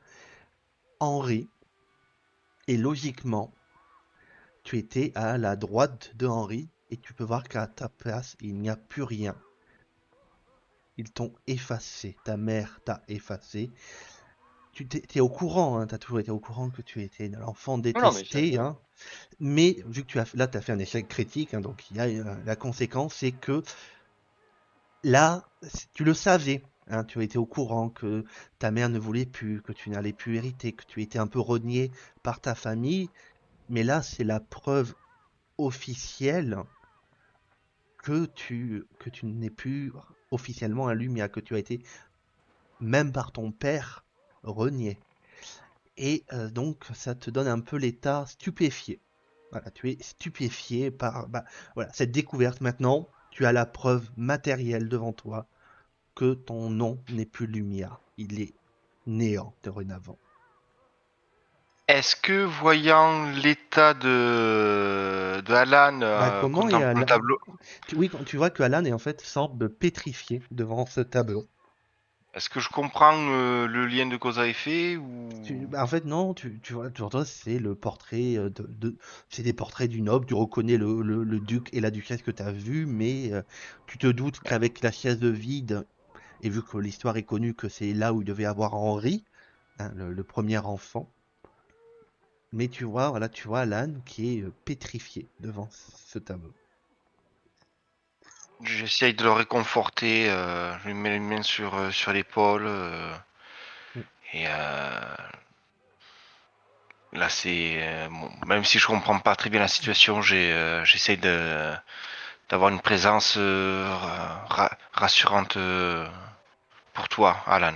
Henri, et logiquement, tu étais à la droite de Henri, et tu peux voir qu'à ta place, il n'y a plus rien. Ils t'ont effacé, ta mère t'a effacé. Tu t'es au courant, hein, tu as toujours été au courant que tu étais l'enfant détesté, hein. Mais vu que tu as fait un échec critique, hein, donc il y a la conséquence, c'est que là, tu le savais, hein, tu étais au courant que ta mère ne voulait plus, que tu n'allais plus hériter, que tu étais un peu renié par ta famille, mais là, c'est la preuve officielle que tu n'es plus officiellement un Lumia, que tu as été, même par ton père, renié. Et donc, ça te donne un peu l'état stupéfié. Voilà, tu es stupéfié par voilà, cette découverte. Maintenant, tu as la preuve matérielle devant toi que ton nom n'est plus Lumia. Il est néant dorénavant. Est-ce que, voyant l'état de Alan Comment est contemplant le Alan tableau, Oui, quand tu vois que Alan est en fait semble pétrifié devant ce tableau. Est-ce que je comprends le lien de cause à effet ou... Bah, en fait, non, tu vois, pour toi, c'est le portrait c'est des portraits du noble, tu reconnais le duc et la duchesse que tu as vu, mais tu te doutes qu'avec la chaise vide, et vu que l'histoire est connue que c'est là où il devait avoir Henri, hein, le premier enfant, mais tu vois, voilà, tu vois Alan qui est pétrifié devant ce tableau. J'essaye de le réconforter, je lui mets les mains sur l'épaule. Mm. Et là, c'est... bon, même si je comprends pas très bien la situation, j'essaye d'avoir une présence rassurante pour toi, Alan.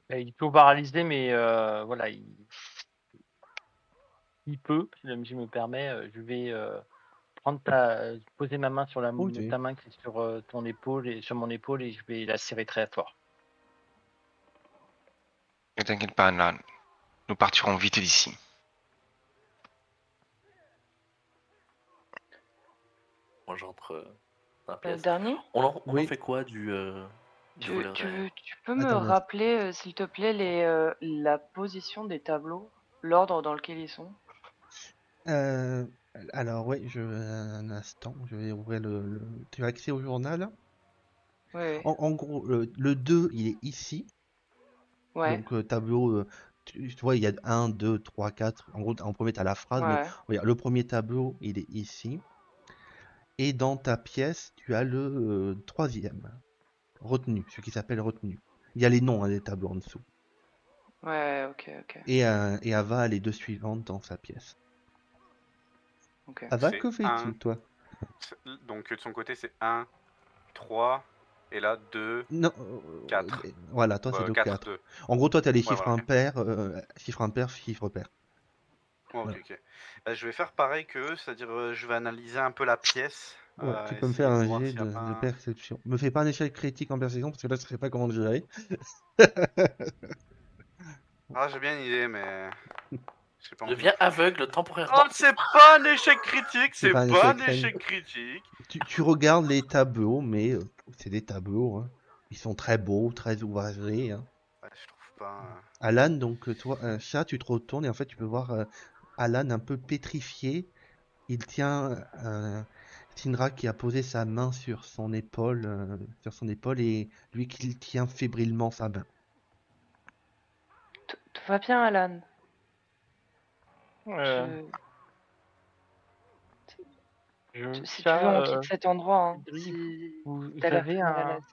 Il est tout paralysé, mais voilà, il peut, si la musique me permet. Je vais poser ma main sur Oui. ta main qui est sur ton épaule et sur mon épaule et je vais la serrer très fort. Ne t'inquiète pas, Alan. Nous partirons vite d'ici. Moi, j'entre dans la pièce. Dernier, On en Oui. fait quoi du voleur derrière? tu peux me Attends, mais- rappeler, s'il te plaît, la position des tableaux, l'ordre dans lequel ils sont? Euh, alors, oui, un instant, je vais ouvrir Tu as accès au journal? Oui, En gros, le 2, il est ici. ouais, Donc, tableau, tu vois, il y a 1, 2, 3, 4. En gros, en premier, tu as la phrase, mais ouais. regarde, le premier tableau, il est ici. Et dans ta pièce, tu as le troisième, retenu, ce qui s'appelle retenu. Il y a les noms des tableaux en dessous. Ouais, ok. Et Ava a les deux suivantes dans sa pièce. Ok. Ava, C'est que fais-tu, 1. toi? Donc de son côté, c'est 1, 3, et là 2, Non, 4. voilà, toi, c'est le 4, 4. 2. En gros, toi, tu as les Ouais, chiffres voilà, ok. impairs, chiffre pair. Ok, Voilà. ok. Je vais faire pareil qu'eux, c'est-à-dire je vais analyser un peu la pièce, Ouais, tu peux me faire essayer de un voir jet s'il n'y a de pas perception. Me fais pas un échec critique en perception, parce que là, je sais pas comment le gérer. Ah, j'ai bien une idée, mais je sais pas envie. Deviens aveugle temporairement. Oh, c'est pas un échec critique, C'est c'est pas un pas échec un crème. échec critique. Tu regardes les tableaux, mais c'est des tableaux, hein. Ils sont très beaux, très ouvragés, hein. Ouais, je trouve pas. Alan, donc toi, un chat, tu te retournes et en fait, tu peux voir Alan un peu pétrifié. Il tient Sindra qui a posé sa main sur son épaule et lui qui tient fébrilement sa main. Tout va bien, Alan? Je, Si tu veux, on ça, quitte cet endroit, hein. Cédric, Si vous t'as l'air avez très mal à un... l'aise.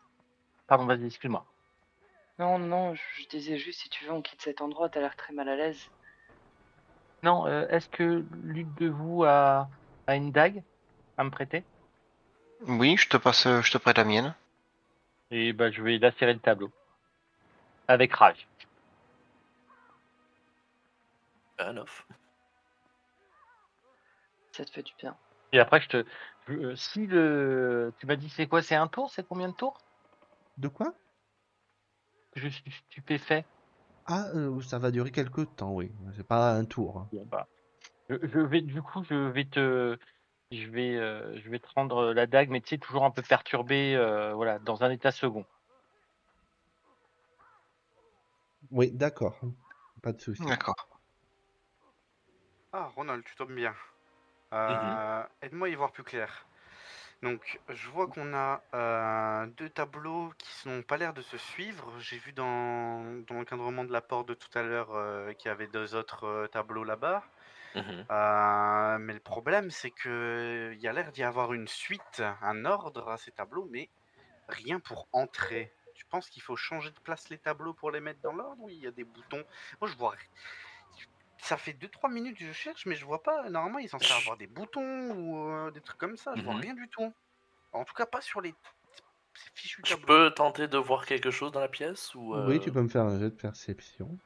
Pardon, vas-y, excuse-moi. Non, je disais juste, si tu veux, on quitte cet endroit, t'as l'air très mal à l'aise. Non, est-ce que l'une de vous a une dague à me prêter? Oui, je te prête la mienne. Et bah, je vais lacérer le tableau. Avec rage. Fair enough. Ça te fait du bien. Et après, si tu m'as dit c'est quoi? C'est un tour? C'est combien de tours? De quoi? Je suis stupéfait. Ah, ça va durer quelques temps, oui. C'est pas un tour, hein. Bon, bah, je vais te rendre la dague, mais tu sais, toujours un peu perturbé, voilà, dans un état second. Oui, d'accord. Pas de souci. D'accord. Ah, Ronald, tu tombes bien. Mhm. Aide-moi à y voir plus clair. Donc, je vois qu'on a deux tableaux qui n'ont pas l'air de se suivre. J'ai vu dans l'encadrement de la porte de tout à l'heure qu'il y avait deux autres tableaux là-bas. Mhm. Mais le problème, c'est que il y a l'air d'y avoir une suite, un ordre à ces tableaux, mais rien pour entrer. Tu penses qu'il faut changer de place les tableaux pour les mettre dans l'ordre ou il y a des boutons? Moi, je vois. Ça fait 2-3 minutes que je cherche, mais je vois pas. Normalement, il est censé avoir des boutons ou des trucs comme ça. Je vois Mhm. rien du tout. En tout cas, pas sur ces fichus Je tableaux. peux tenter de voir quelque chose dans la pièce ou Oui, tu peux me faire un jet de perception.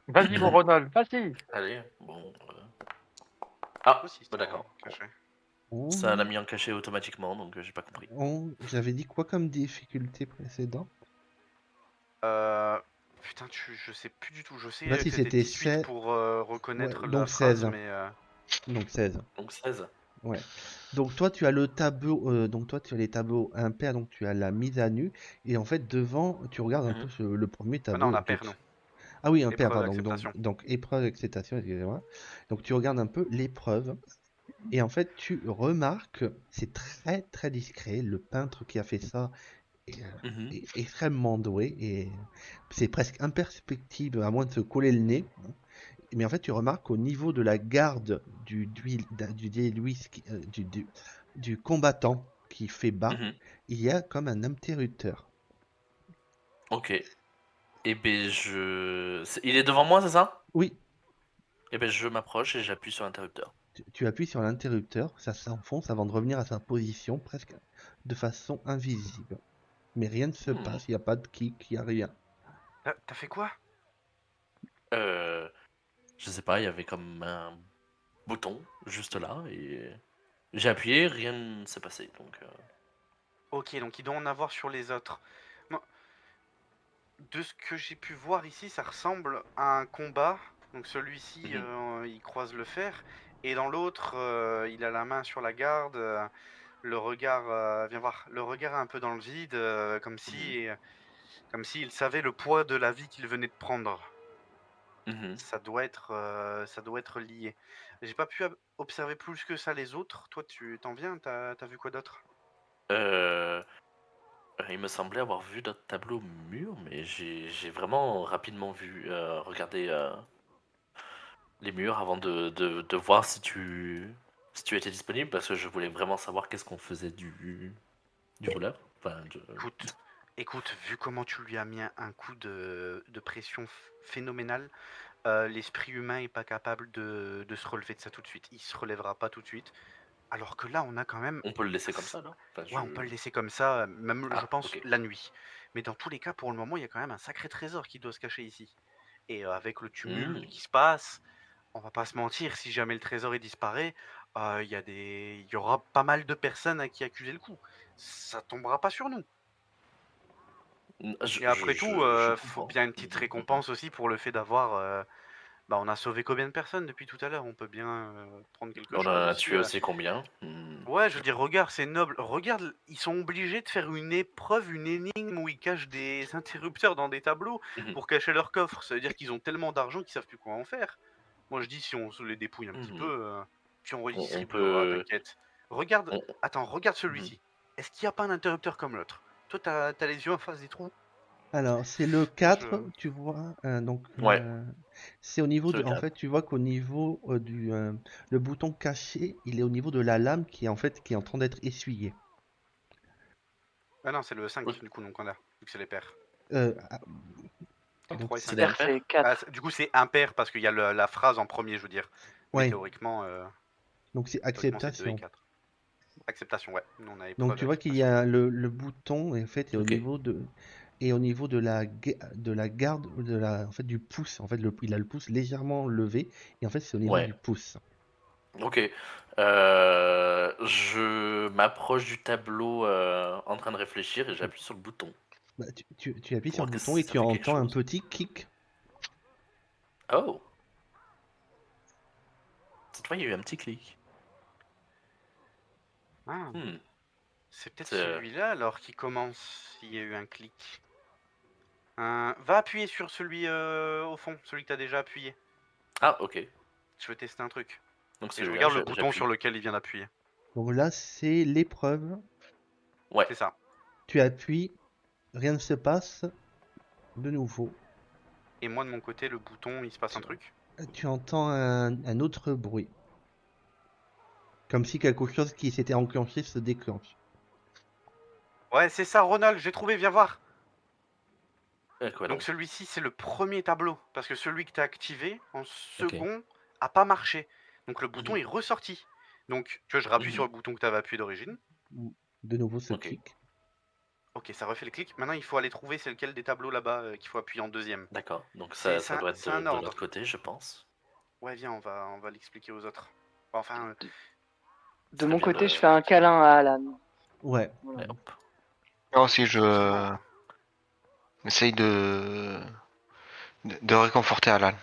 Vas-y, mon Ronald, vas-y. Allez, bon. Ah, Aussi, bah d'accord. caché. Ça l'a mis en cachet automatiquement, donc j'ai pas compris. J'avais dit quoi comme difficulté précédente? Putain, je sais plus du tout. Je sais Bah si, que c'était c'était 18 16. pour Ouais, reconnaître la donc phrase, 16. mais Donc 16. Donc 16. Ouais. Donc toi tu as le tableau, donc toi tu as les tableaux impairs, donc tu as la mise à nu, et en fait devant tu regardes un peu le premier Ah non, tableau. on a Donc, pair, non. ah oui, impair, Épreuve, pardon. acceptation. Donc épreuve, acceptation, excusez-moi. Donc tu regardes un peu l'épreuve, et en fait tu remarques, c'est très très discret, le peintre qui a fait ça Mhm. est extrêmement doué, et c'est presque imperceptible à moins de se coller le nez. Mais en fait, tu remarques au niveau de la garde du combattant qui fait bas, Mhm. il y a comme un interrupteur. Ok. Et ben il est devant moi, c'est ça? Oui, Et ben je m'approche et j'appuie sur l'interrupteur. tu appuies sur l'interrupteur, ça s'enfonce avant de revenir à sa position presque de façon invisible. Mais rien ne se passe, il n'y a pas de kick, il n'y a rien. T'as fait quoi? Je sais pas, il y avait comme un bouton juste là et j'ai appuyé, rien ne s'est passé. Donc Ok, donc il doit en avoir sur les autres. Moi, de ce que j'ai pu voir ici, ça ressemble à un combat. Donc celui-ci, il croise le fer. Et dans l'autre, il a la main sur la garde. Le regard, viens voir, le regard un peu dans le vide, comme si il savait le poids de la vie qu'il venait de prendre. Mhm. Ça doit être lié. J'ai pas pu observer plus que ça les autres. Toi, tu t'en viens? T'as vu quoi d'autre? Il me semblait avoir vu d'autres tableaux au mur, mais j'ai vraiment rapidement vu regarder les murs avant de voir si tu étais disponible parce que je voulais vraiment savoir qu'est-ce qu'on faisait du voleur. Enfin, Écoute, vu comment tu lui as mis un coup de pression phénoménal, l'esprit humain est pas capable de se relever de ça tout de suite. Il se relèvera pas tout de suite. Alors que là, on a quand même. on peut le laisser comme ça, là? Enfin, Ouais, on peut le laisser comme ça, même je Ah, pense ok. la nuit. Mais dans tous les cas, pour le moment, il y a quand même un sacré trésor qui doit se cacher ici. Et avec le tumulte qui se passe, on va pas se mentir, si jamais le trésor il disparaît, il y aura pas mal de personnes à qui accuser le coup. Ça tombera pas sur nous. Et après tout, je faut comprends. bien une petite récompense aussi pour le fait d'avoir. On a sauvé combien de personnes depuis tout à l'heure? On peut bien prendre quelque On en chose a aussi. tué aussi combien? Ouais, je veux dire, regarde, c'est noble. Regarde, ils sont obligés de faire une épreuve, une énigme où ils cachent des interrupteurs dans des tableaux pour cacher leur coffre. Ça veut dire qu'ils ont tellement d'argent qu'ils savent plus quoi en faire. Moi, je dis, si on se les dépouille un petit peu, puis on On redistribuera, peut. t'inquiète. Regarde, on- attends, regarde celui-ci. Est-ce qu'il n'y a pas un interrupteur comme l'autre? Toi, t'as les yeux en face des trous? Alors, c'est le Moi, 4, tu vois, Ouais, c'est au niveau c'est le en 4. fait, tu vois qu'au niveau le bouton caché, il est au niveau de la lame qui est qui est en train d'être essuyée. Ah non, c'est le 5, Ok. du coup, donc on a, vu que c'est les pairs. Ah, Les donc, 3 et C'est 5. des Père, c'est repères? 4. Du coup, c'est impair parce qu'il y a la phrase en premier, je veux dire. Mais ouais, théoriquement, donc c'est c'est 2 et acceptation. 4. Acceptation, ouais. Nous, on a Donc épreuve tu vois qu'il y d'acceptation. a le bouton en fait est Ok. au niveau de de la garde en fait du pouce. En fait, il a le pouce légèrement levé, et en fait c'est au niveau Ouais. du pouce. Ok. Je m'approche du tableau en train de réfléchir et j'appuie sur le bouton. Bah, tu appuies Pour sur voir le que bouton et ça tu fait quelque entends un chose. petit kick. Oh! Cette fois, il y a eu un petit clic. Ah, Hmm. c'est peut-être C'est- celui-là alors qui commence. Il y a eu un clic. Va appuyer sur celui au fond, celui que t'as déjà appuyé. Ah, ok. Je veux tester un truc. Donc Et je celui-là, regarde le bouton j'appuie. sur lequel il vient d'appuyer. Donc là c'est l'épreuve. Ouais. C'est ça. Tu appuies, rien ne se passe. De nouveau, Et moi, de mon côté, le bouton, il se passe un truc. tu entends un autre bruit, comme si quelque chose qui s'était enclenché se déclenche. Ouais, c'est ça, Ronald, j'ai trouvé, viens voir. Quoi Donc donc? celui-ci, c'est le premier tableau. Parce que celui que t'as activé, en Ok. second, a pas marché. Donc le bouton Mhm. est ressorti. Donc, tu vois, je rappuie Mhm. sur le bouton que t'avais appuyé d'origine. De nouveau ce Ok. clic. Ok, ça refait le clic. Maintenant, il faut aller trouver c'est lequel des tableaux là-bas qu'il faut appuyer en deuxième. D'accord. Donc C'est ça doit être c'est un de ordre. l'autre côté, je pense. Ouais, viens, on va l'expliquer aux autres. Enfin, De Ça mon vient côté, de- je fais un câlin à Alan. Ouais. Voilà. Et hop. Moi aussi, effectivement. essaye de réconforter Alan.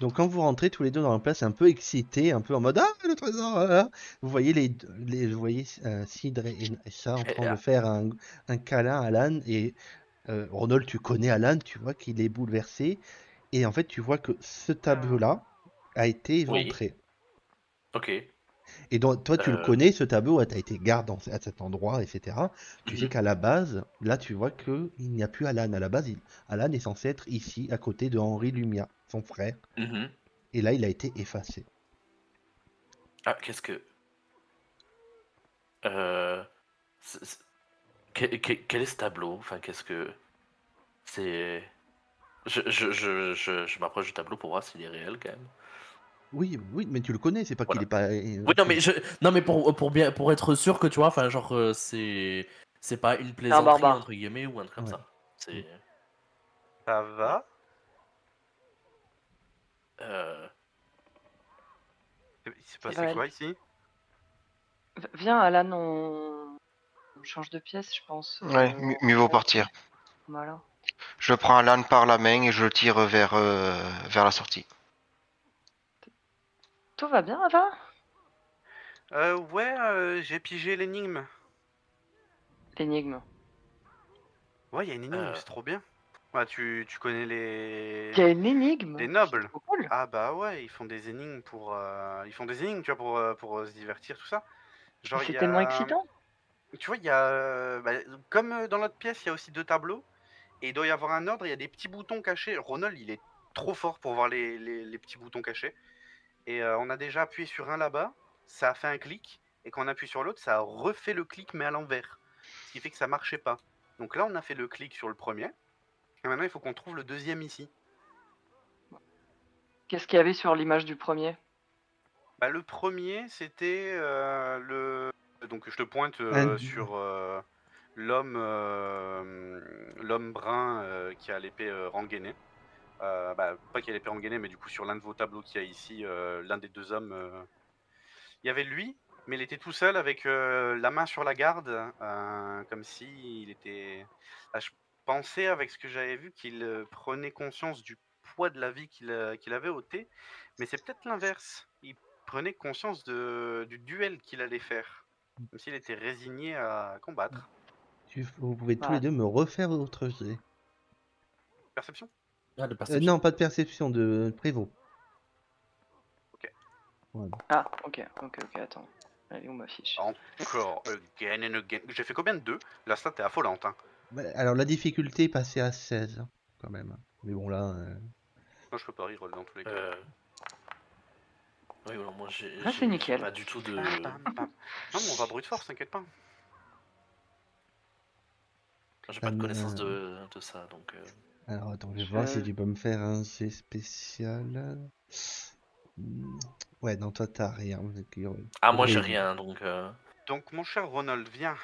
Donc quand vous rentrez tous les deux dans la place, un peu excités, un peu en mode ah le trésor, vous voyez vous voyez Cidre et ça en train de faire un câlin à Alan et Ronald, tu connais Alan, tu vois qu'il est bouleversé et en fait tu vois que ce tableau-là a été éventré. Ok. Et donc toi tu le connais ce tableau, tu as été garde à cet endroit, etc. Tu sais Mhm. qu'à la base, là tu vois que il n'y a plus Alan. À la base, Alan est censé être ici, à côté de Henri Lumia, son frère. Mhm. Et là, il a été effacé. Ah, qu'est-ce que. Quel est ce tableau? Enfin, qu'est-ce que. C'est. Je m'approche du tableau pour voir s'il est réel quand même. Oui, oui, mais tu le connais, c'est pas qu'il Voilà. est pas. Oui, non, mais pour être sûr que tu vois, enfin, genre, c'est pas une plaisanterie, barbare. entre guillemets, ou un truc comme Ouais. ça. C'est. Ça va? Il s'est passé va quoi aller. ici? Viens, Alan, on change de pièce, je pense. Ouais, mieux vaut partir. Voilà. Je prends Alan par la main et je le tire vers la sortie. Tout va bien, Ava? Ouais, j'ai pigé l'énigme. L'énigme. Ouais, il y a une énigme, c'est trop bien. Ouais, tu connais les... Il y a une énigme? Les nobles. C'est trop cool. Ah bah ouais, ils font des énigmes pour... Ils font des énigmes, tu vois, pour se divertir, tout ça. Genre, il C'est y tellement a... excitant. Tu vois, il y a... comme dans l'autre pièce, il y a aussi 2 tableaux. Et il doit y avoir un ordre, il y a des petits boutons cachés. Ronald, il est trop fort pour voir les petits boutons cachés. Et on a déjà appuyé sur un là-bas, ça a fait un clic. Et quand on appuie sur l'autre, ça a refait le clic, mais à l'envers. Ce qui fait que ça marchait pas. Donc là, on a fait le clic sur le premier. Et maintenant, il faut qu'on trouve le deuxième ici. Qu'est-ce qu'il y avait sur l'image du premier? Bah, le premier, c'était le... Donc je te pointe sur l'homme brun qui a l'épée rengainée. Pas qui a l'épée rengainée, mais du coup sur l'un de vos tableaux qu'il y a ici, l'un des 2 hommes. Il y avait lui, mais il était tout seul avec la main sur la garde, comme si il était... je pensais avec ce que j'avais vu qu'il prenait conscience du poids de la vie qu'il avait ôté, mais c'est peut-être l'inverse. Il prenait conscience du duel qu'il allait faire, comme s'il était résigné à combattre. Vous pouvez tous les deux me refaire votre jet. Perception? Ah, de perception. Non, pas de perception, de prévôt. Ok. Voilà. Ah, ok, attends. Allez, où ma fiche? Encore, again and again. J'ai fait combien de 2? La stat est affolante, hein. Alors la difficulté est passée à 16, hein, quand même. Mais bon là... Moi je peux pas reroll dans tous les cas. Oui, voilà, moi j'ai c'est nickel. pas du tout de. Non, mais on va brute force, t'inquiète pas. J'ai pas de connaissance de ça, donc. Alors attends, je vais voir si tu peux me faire un jet spécial. Ouais, non, toi t'as rien. Ah, moi j'ai rien, donc. Donc mon cher Ronald, viens.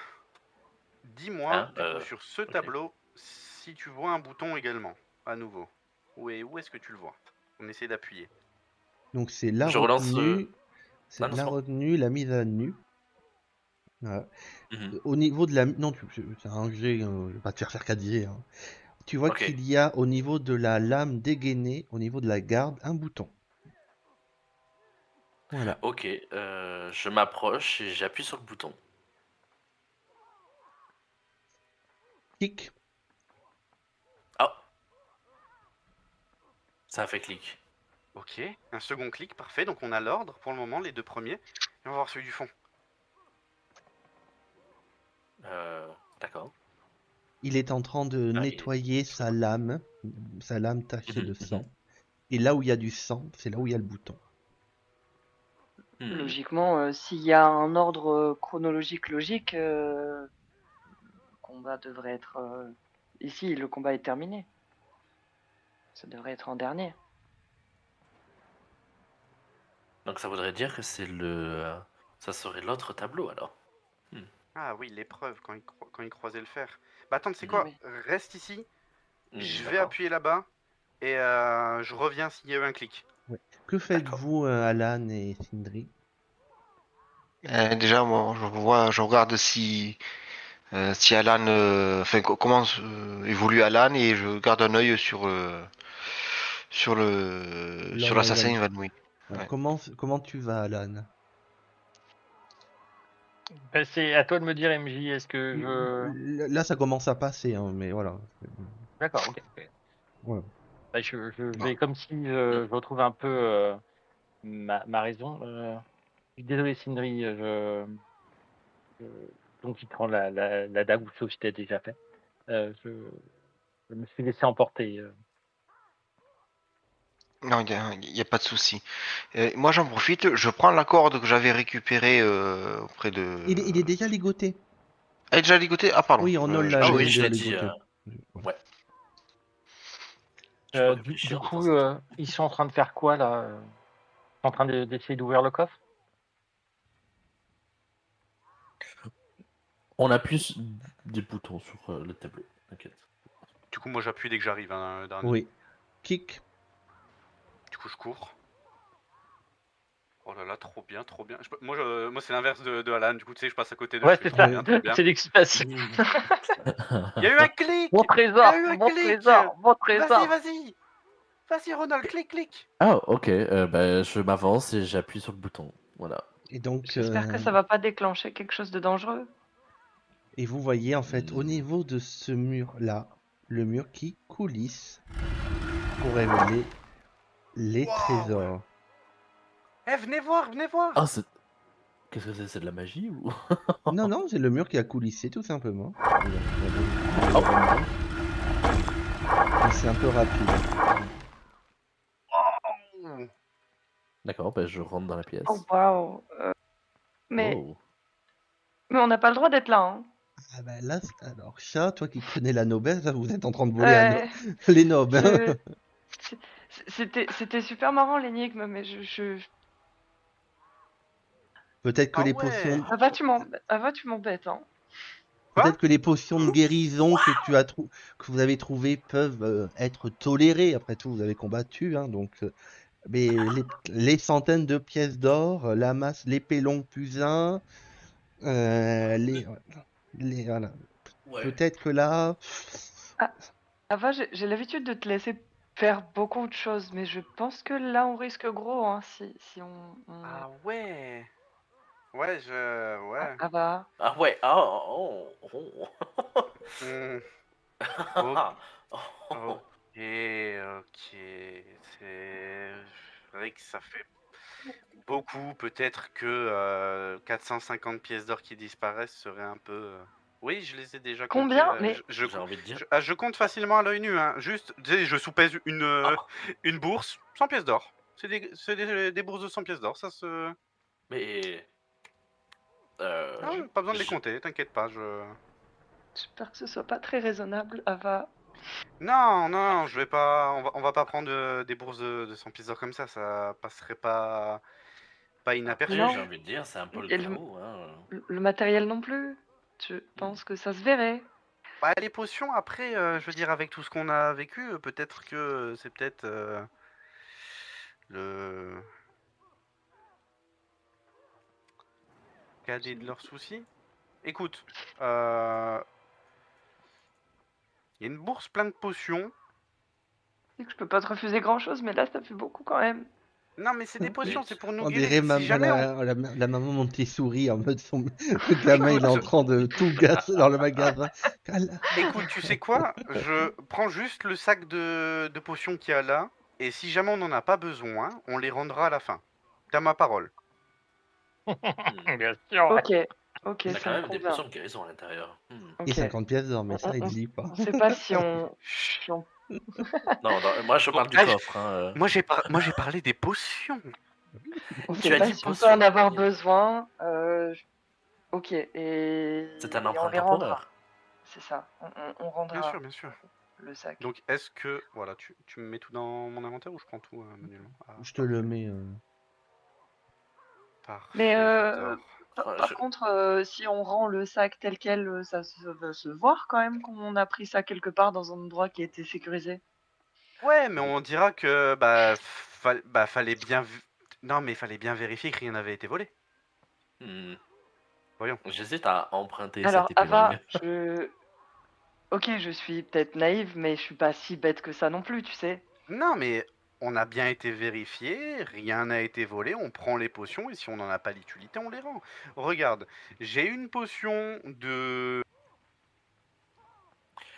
Dis-moi, du coup, sur ce tableau, si tu vois un bouton également, à nouveau. Où est-ce que tu le vois? On essaie d'appuyer. Donc c'est la Je relance, retenue, c'est non, la c'est bon. retenue, la mise à nu. Voilà. Mhm. Au niveau de la... Non, c'est un jet, je vais pas te faire 4 jets, hein. Tu vois Ok. qu'il y a au niveau de la lame dégainée, au niveau de la garde, un bouton. Voilà. Ok, je m'approche et j'appuie sur le bouton. Clic. Ah, ça a fait clic. Ok, un second clic, parfait. Donc on a l'ordre pour le moment, les 2 premiers. Et on va voir celui du fond. D'accord. Il est en train de nettoyer sa lame tachée de sang. Et là où il y a du sang, c'est là où il y a le bouton. Logiquement, s'il y a un ordre chronologique logique, le combat devrait être... Ici, le combat est terminé. Ça devrait être en dernier. Donc ça voudrait dire que c'est ça serait l'autre tableau alors. Ah oui, l'épreuve, quand il croisait le fer. Bah attends, tu sais quoi? Oui. Reste ici. Je vais d'accord. appuyer là-bas. Et je reviens s'il y a eu un clic. Ouais. Que faites-vous, Alan et Sindri? Déjà, moi, je regarde si Alan, comment évolue Alan et je garde un œil sur sur l'assassin évanoui. Alors, Ouais. comment tu vas, Alan? Ben, c'est à toi de me dire, MJ, est-ce que je... Là, ça commence à passer, hein, mais voilà. D'accord, ok. Voilà. Ben, je Bon. vais comme si je retrouve un peu ma raison. Je suis désolé, Sindri, je- donc il prend la dague, ou sauf si t'as déjà fait. Je me suis laissé emporter. Non, il y a pas de souci. Moi, j'en profite, je prends la corde que j'avais récupérée auprès de. Il est déjà ligoté. Elle est déjà ligotée? Ah, pardon. Oui, en ol, là, Ah il oui, est je déjà l'ai dit. ligoté. Ouais. Je peux Du réfléchir de coup, temps en temps. ils sont en train de faire quoi là? Ils sont en train d'essayer d'ouvrir le coffre? On appuie des boutons sur le tableau, t'inquiète. Du coup, moi j'appuie dès que j'arrive, hein, dernier. Oui. Kick. Du coup, je cours. Oh là là, trop bien, trop bien. Moi, c'est l'inverse de Alan. Du coup, tu sais, je passe à côté de. Ouais, je fais c'est trop ça. bien, trop bien. C'est l'excitation. Il y a eu un clic. Mon Il y trésor, a eu un mon clic. trésor, mon Vas-y, trésor. vas-y. Vas-y, Ronald, clic. Ah, ok, bah, je m'avance et j'appuie sur le bouton. Voilà. Et donc, J'espère que ça va pas déclencher quelque chose de dangereux. et vous voyez en fait au Hmm. niveau de ce mur-là, le mur qui coulisse pour révéler les Wow. trésors. Eh, venez voir, venez voir. Ah, c'est. Qu'est-ce que c'est? C'est de la magie ou. Non, non, c'est le mur qui a coulissé tout simplement. Mais c'est un peu rapide. Oh. D'accord, bah, je rentre dans la pièce. Oh waouh. Mais, Wow. mais on n'a pas le droit d'être là. Hein. Ah bah là, alors chat, toi qui connais la noblesse, là, vous êtes en train de voler les nobles. Hein. C'était super marrant l'énigme, mais je... Peut-être que Ah les ouais. potions, tu m'embêtes. Hein. peut-être que les potions de guérison que vous avez trouvées peuvent être tolérées. Après tout, vous avez combattu, hein, donc. Mais les centaines de pièces d'or, la masse, l'épée longue plus un, voilà. Ouais. Peut-être que là, Ava, j'ai l'habitude de te laisser faire beaucoup de choses, mais je pense que là on risque gros hein, si on... Ah ouais. Ouais, ouais. Ava. Ah ouais, oh. Hmm. Ok, c'est vrai que ça fait beaucoup. Peut-être que 450 pièces d'or qui disparaissent serait un peu. Oui, je les ai déjà comptées. Combien? Mais Je J'ai envie de dire. je compte facilement à l'œil nu. Hein. Juste, tu sais, je soupèse une bourse, 100 pièces d'or. C'est des bourses de 100 pièces d'or. Ça se. Mais. Ah, pas besoin de les compter, t'inquiète pas. j'espère que ce soit pas très raisonnable, Ava. Non, je vais pas. On va pas prendre des bourses de 100 pièces d'or comme ça. Ça passerait pas inaperçu. Après, Non. j'ai envie de dire, c'est un peu le Et chaos. Hein. le matériel non plus. Je pense que ça se verrait. Bah, les potions, après, je veux dire, avec tout ce qu'on a vécu, peut-être que c'est peut-être le cadet de leurs soucis. Écoute, il y a une bourse pleine de potions. Je sais que je peux pas te refuser grand chose, mais là ça fait beaucoup quand même. Non, mais c'est des potions, Mais c'est pour nous on guérir. dirait Si jamais on... la maman Montessori en mode le gamin il est en train de tout gasser dans le magasin. Écoute, tu sais quoi? Je prends juste le sac de potions qu'il y a là, et si jamais on n'en a pas besoin, on les rendra à la fin. T'as ma parole. Bien sûr. Ok, Il y a ça quand me même des convient. potions de guérison à l'intérieur. Et Ok. 50 pièces d'or, mais ça il dit pas. On sait pas si on... Non, moi je parle du coffre. Hein. Moi j'ai parlé des potions. On Tu sait as pas dit si on peut potion, en avoir Daniel. besoin. Ok, et... C'est un et on emprunt les rendra. temporaire. C'est ça, on rendra Bien sûr. le sac. Donc est-ce que... Voilà, tu me mets tout dans mon inventaire ou je prends tout manuellement? Je te le mets. Parfait, Mais j'adore. par contre, si on rend le sac tel quel, ça va se voir quand même qu'on a pris ça quelque part dans un endroit qui était sécurisé. Ouais, mais on dira que fallait bien... Non, mais fallait bien vérifier que rien n'avait été volé. Voyons. J'hésite à emprunter Alors, cette épée Ava, longue. Ok, je suis peut-être naïve, mais je suis pas si bête que ça non plus, tu sais. Non, mais on a bien été vérifié, rien n'a été volé, on prend les potions et si on n'en a pas l'utilité, on les rend. Regarde, j'ai une potion de...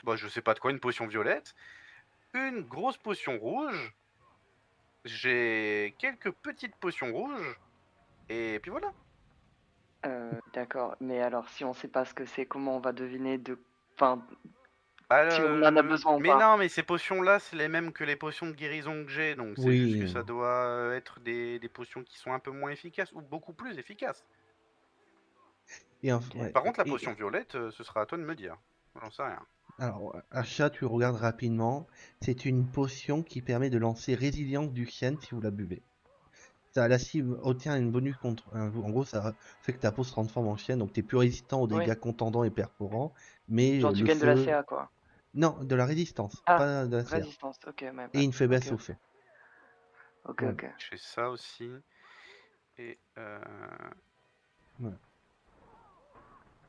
Bah, je sais pas de quoi, une potion violette, une grosse potion rouge, j'ai quelques petites potions rouges, et puis voilà. D'accord, mais alors si on sait pas ce que c'est, comment on va deviner enfin, Bah, si on en a besoin ou mais pas? non, mais ces potions-là, c'est les mêmes que les potions de guérison que j'ai, donc c'est juste que Oui. ça doit être des potions qui sont un peu moins efficaces, ou beaucoup plus efficaces. Et Ok. ouais. Par contre, la Et- potion violette, ce sera à toi de me dire. J'en sais rien. alors, achat, tu regardes rapidement. C'est une potion qui permet de lancer résilience du chêne si vous la buvez. Ça, la cible obtient une bonus contre. En gros, ça fait que ta peau se transforme en chêne, donc t'es plus résistant aux Oui. dégâts contendants et perforants. Mais Genre tu le gagnes de la feu. CA quoi. Non, de la résistance, Ah, pas de la CA. résistance, ok, my Et bad. une faiblesse Ok, au ok. feu. Ok, Voilà. ok. J'ai ça aussi. Et, Voilà.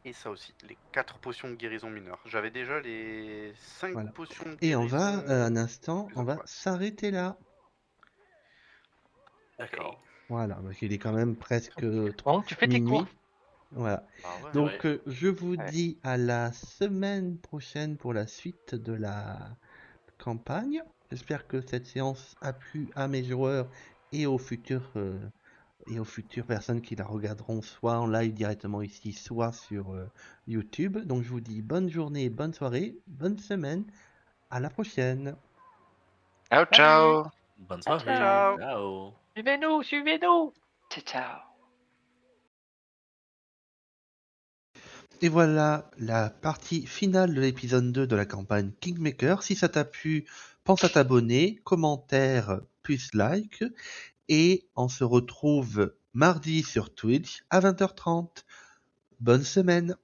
et ça aussi, les 4 potions de guérison mineure. J'avais déjà les 5 Voilà. potions de Et on guérison. va, un instant, on va Ouais. s'arrêter là. D'accord. Voilà, parce qu'il est quand même presque Donc, tu fais tes minuit. courses. Voilà. Ah ouais. Donc, je vous Ouais. dis à la semaine prochaine pour la suite de la campagne. J'espère que cette séance a plu à mes joueurs et aux futures personnes qui la regarderont soit en live directement ici, soit sur YouTube. Donc, je vous dis bonne journée, bonne soirée, bonne semaine. À la prochaine. Ciao, Salut. ciao. Bonne Ah, soirée. ciao. Ciao. Suivez-nous, suivez-nous. Ciao, ciao. Et voilà la partie finale de l'épisode 2 de la campagne Kingmaker. Si ça t'a plu, pense à t'abonner, commentaire plus like. Et on se retrouve mardi sur Twitch à 20h30. Bonne semaine!